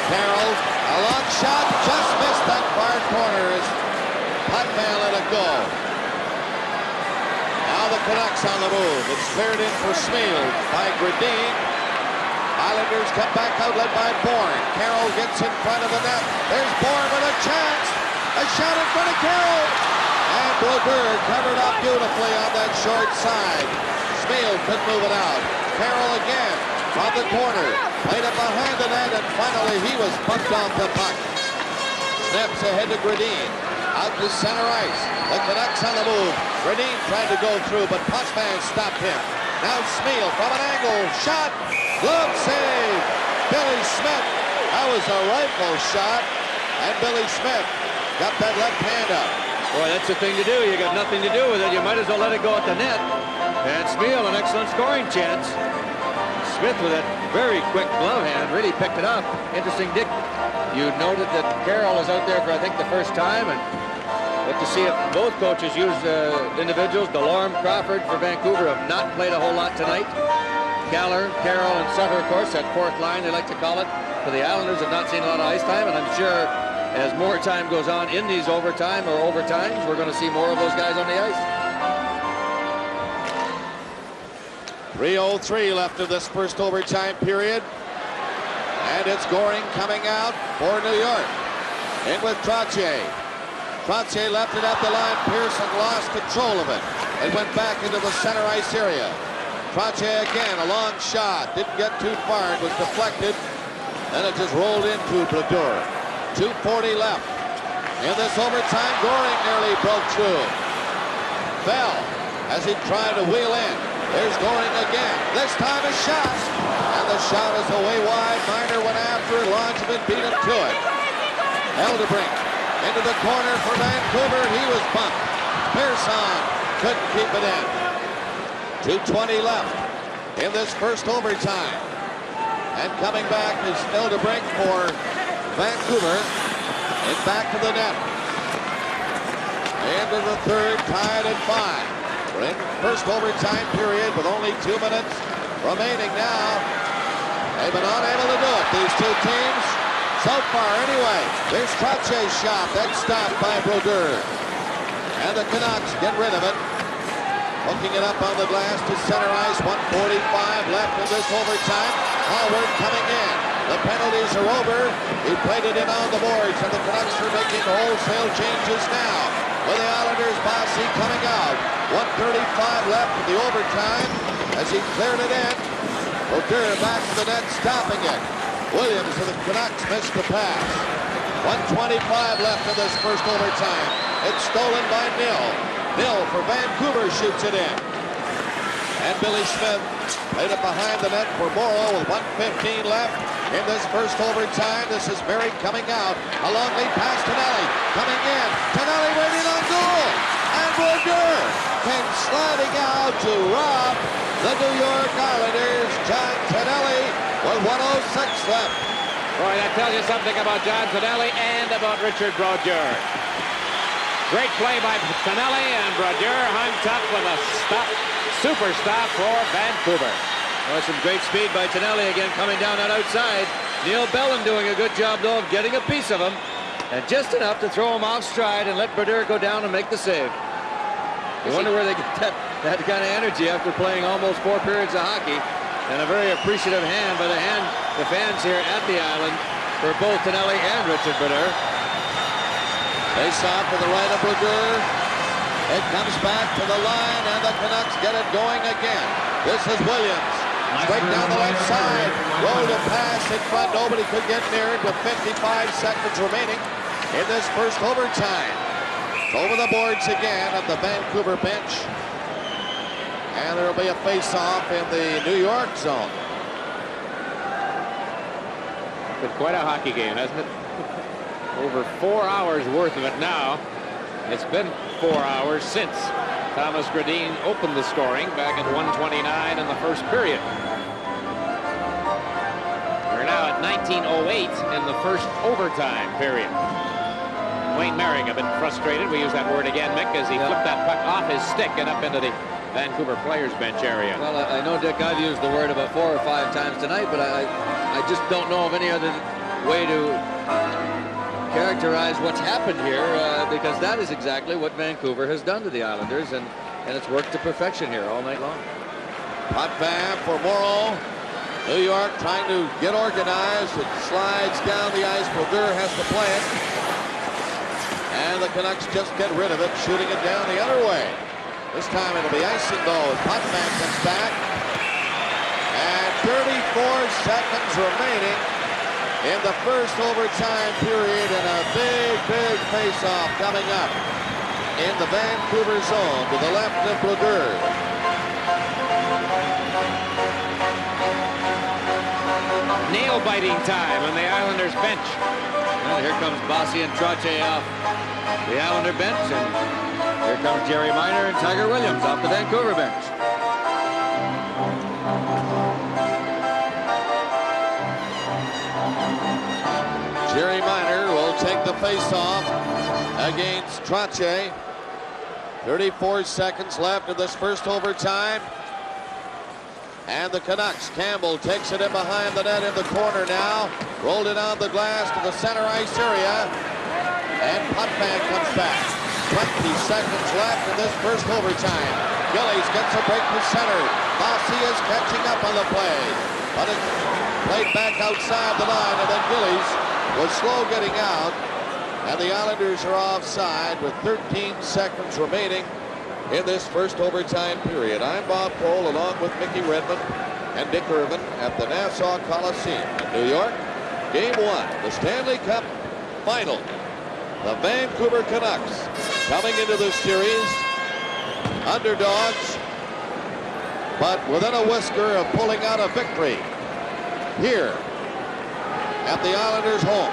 Carroll, a long shot, just missed that far corner as Potvin let it go. Now the Canucks on the move. It's cleared in for Smeel by Gradine. Islanders come back out led by Bourne. Carroll gets in front of the net. There's Bourne with a chance. A shot in front of Carroll. And Brodeur covered up beautifully on that short side. Smeel couldn't move it out. Carroll again from the corner. Played it behind the net, and finally he was bumped off the puck. Snaps ahead to Gradine. Out to center ice. The Canucks on the move. Gradine tried to go through, but Potvin stopped him. Now Smeel from an angle. Shot. Glove save. Billy Smith. That was a rifle shot. And Billy Smith got that left hand up. Boy, that's the thing to do. You got nothing to do with it. You might as well let it go at the net. And Smeal, an excellent scoring chance. Smith with that very quick glove hand really picked it up. Interesting, Dick. You noted that Carroll is out there for, I think, the first time. And but to see if both coaches use individuals, Delorme, Crawford for Vancouver have not played a whole lot tonight. Keller, Carroll, and Sutter, of course, that fourth line, they like to call it. For the Islanders have not seen a lot of ice time, and I'm sure as more time goes on in these overtime or overtimes, we're going to see more of those guys on the ice. 3:03 left of this first overtime period. And it's Goring coming out for New York. In with Trottier. Trottier left it up the line. Pearson lost control of it. It went back into the center ice area. Trottier again, a long shot. Didn't get too far. It was deflected. And it just rolled into Brodeur. 2:40 left. In this overtime, Goring nearly broke through. Fell as he tried to wheel in. There's Goring again. This time a shot. And the shot is away wide. Miner went after it. Longevin beat him to it. Eldebrink into the corner for Vancouver. He was bumped. Pearson couldn't keep it in. 2:20 left in this first overtime. And coming back is Eldebrink for Vancouver. And back to the net. Into the third, tied at 5. We're in first overtime period with only 2 minutes remaining now. They've been unable to do it, these two teams. So far, anyway. There's Trottier's shot. That's stopped by Brodeur. And the Canucks get rid of it. Hooking it up on the glass to center ice. 1:45 left in this overtime. Howard coming in. The penalties are over. He played it in on the boards, and the Canucks are making wholesale changes now. With the Islanders, Bossy coming out. 1:35 left in the overtime as he cleared it in. Brodeur back to the net, stopping it. Williams of the Canucks missed the pass. 1:25 left in this first overtime. It's stolen by Nill. Nill for Vancouver shoots it in. And Billy Smith played it behind the net for Morrow with 1:15 left in this first overtime. This is Merrick coming out. A long lead pass to Tonelli. Coming in. Tonelli waiting on goal. And Brodeur came sliding out to rob the New York Islanders. John Tonelli with 1:06 left. Boy, that tells you something about John Tonelli and about Richard Brodeur. Great play by Tonelli, and Brodeur hung tough with a stop, super stop for Vancouver. Well, some great speed by Tonelli again coming down that outside. Neil Bellin doing a good job, though, of getting a piece of him. And just enough to throw him off stride and let Brodeur go down and make the save. You wonder where they get that kind of energy after playing almost 4 periods of hockey. And a very appreciative hand by the fans here at the Island for both Tonelli and Richard Brodeur. Face off to the right of Brodeur. It comes back to the line, and the Canucks get it going again. This is Williams. Straight down the left side. Rolled a pass in front. Nobody could get near it with 55 seconds remaining in this first overtime. Over the boards again at the Vancouver bench. And there will be a face-off in the New York zone. Been quite a hockey game, hasn't it? Over 4 hours worth of it now. It's been 4 hours since Thomas Gradin opened the scoring back at 1:29 in the first period. We're now at 19:08 in the first overtime period. Wayne Merrick a bit frustrated. We use that word again, Mick, as he flipped that puck off his stick and up into the Vancouver players bench area. Well, I know, Dick, I've used the word about 4 or 5 times tonight, but I just don't know of any other way to characterize what's happened here, because that is exactly what Vancouver has done to the Islanders, and it's worked to perfection here all night long. Puck back for Morrow. New York trying to get organized. It slides down the ice. Brodeur has to play it. And the Canucks just get rid of it, shooting it down the other way. This time it'll be icing though as Potvin comes back. And 34 seconds remaining in the first overtime period, and a big face-off coming up in the Vancouver zone to the left of Brodeur. Nail-biting time on the Islanders bench. And here comes Bossy and Trottier off the Islander bench, and here comes Jerry Minor and Tiger Williams off the Vancouver bench. Jerry Minor will take the face-off against Trottier. 34 seconds left in this first overtime. And the Canucks, Campbell takes it in behind the net in the corner now. Rolled it on the glass to the center ice area. And Potvin comes back. 20 seconds left in this first overtime. Gillies gets a break to center. Bossy is catching up on the play. But it's played back outside the line, and then Gillies was slow getting out. And the Islanders are offside with 13 seconds remaining in this first overtime period. I'm Bob Cole along with Mickey Redmond and Dick Irvin at the Nassau Coliseum in New York. Game 1, the Stanley Cup final. The Vancouver Canucks coming into this series underdogs, but within a whisker of pulling out a victory here at the Islanders' home.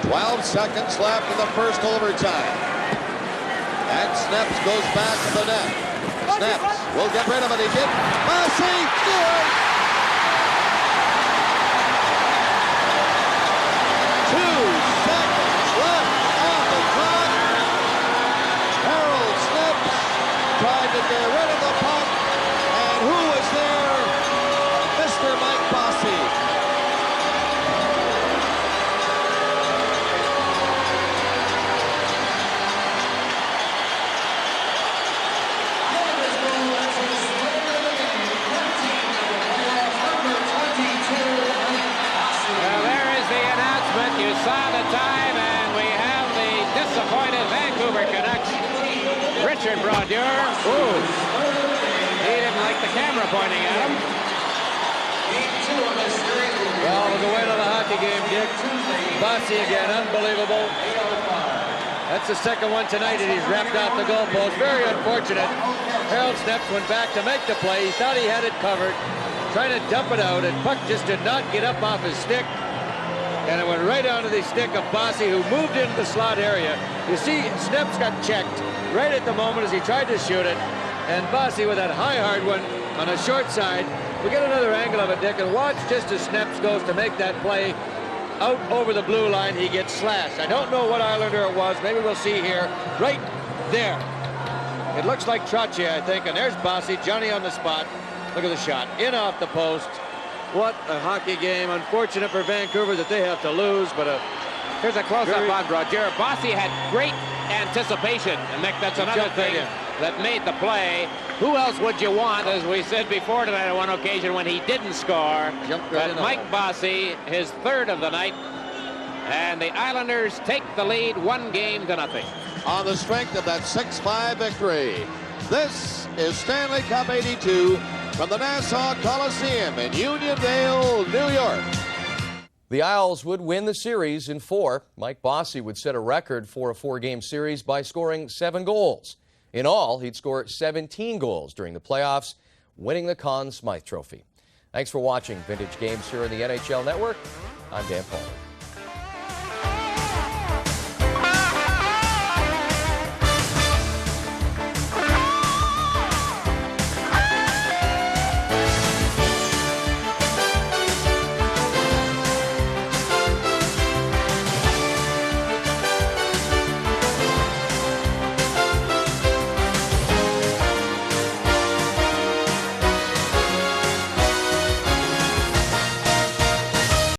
12 seconds left in the first overtime. And Snaps goes back to the net. Snaps will get rid of it. He did. Bossy scores! 2 seconds left on the clock. Harold Snaps tried to get rid of the puck. And who was there? Mr. Mike Bossy. You saw the time, and we have the disappointed Vancouver Canucks. Richard Brodeur. Ooh. He didn't like the camera pointing at him. Well, it was a win on the hockey game, Dick. Bossy again, unbelievable. That's the second one tonight, and he's wrapped out the goalpost. Very unfortunate. Harold Snaps went back to make the play. He thought he had it covered, trying to dump it out, and puck just did not get up off his stick. And it went right onto the stick of Bossy, who moved into the slot area. You see, Snaps got checked right at the moment as he tried to shoot it. And Bossy with that high hard one on the short side. We get another angle of it, Dick, and watch just as Snaps goes to make that play out over the blue line. He gets slashed. I don't know what Islander it was. Maybe we'll see here. Right there. It looks like Trottier, I think. And there's Bossy, Johnny on the spot. Look at the shot. In off the post. What a hockey game. Unfortunate for Vancouver that they have to lose, but here's a close-up on Brodeur. Bossy had great anticipation, and Mick, that's another thing that made the play. Who else would you want, as we said before tonight on one occasion when he didn't score? But Mike Bossy, his third of the night, and the Islanders take the lead 1-0. On the strength of that 6-5 victory. This is Stanley Cup 82 from the Nassau Coliseum in Unionville, New York. The Isles would win the series in 4. Mike Bossy would set a record for a 4-game series by scoring 7 goals. In all, he'd score 17 goals during the playoffs, winning the Conn Smythe Trophy. Thanks for watching Vintage Games here on the NHL Network. I'm Dan Paul.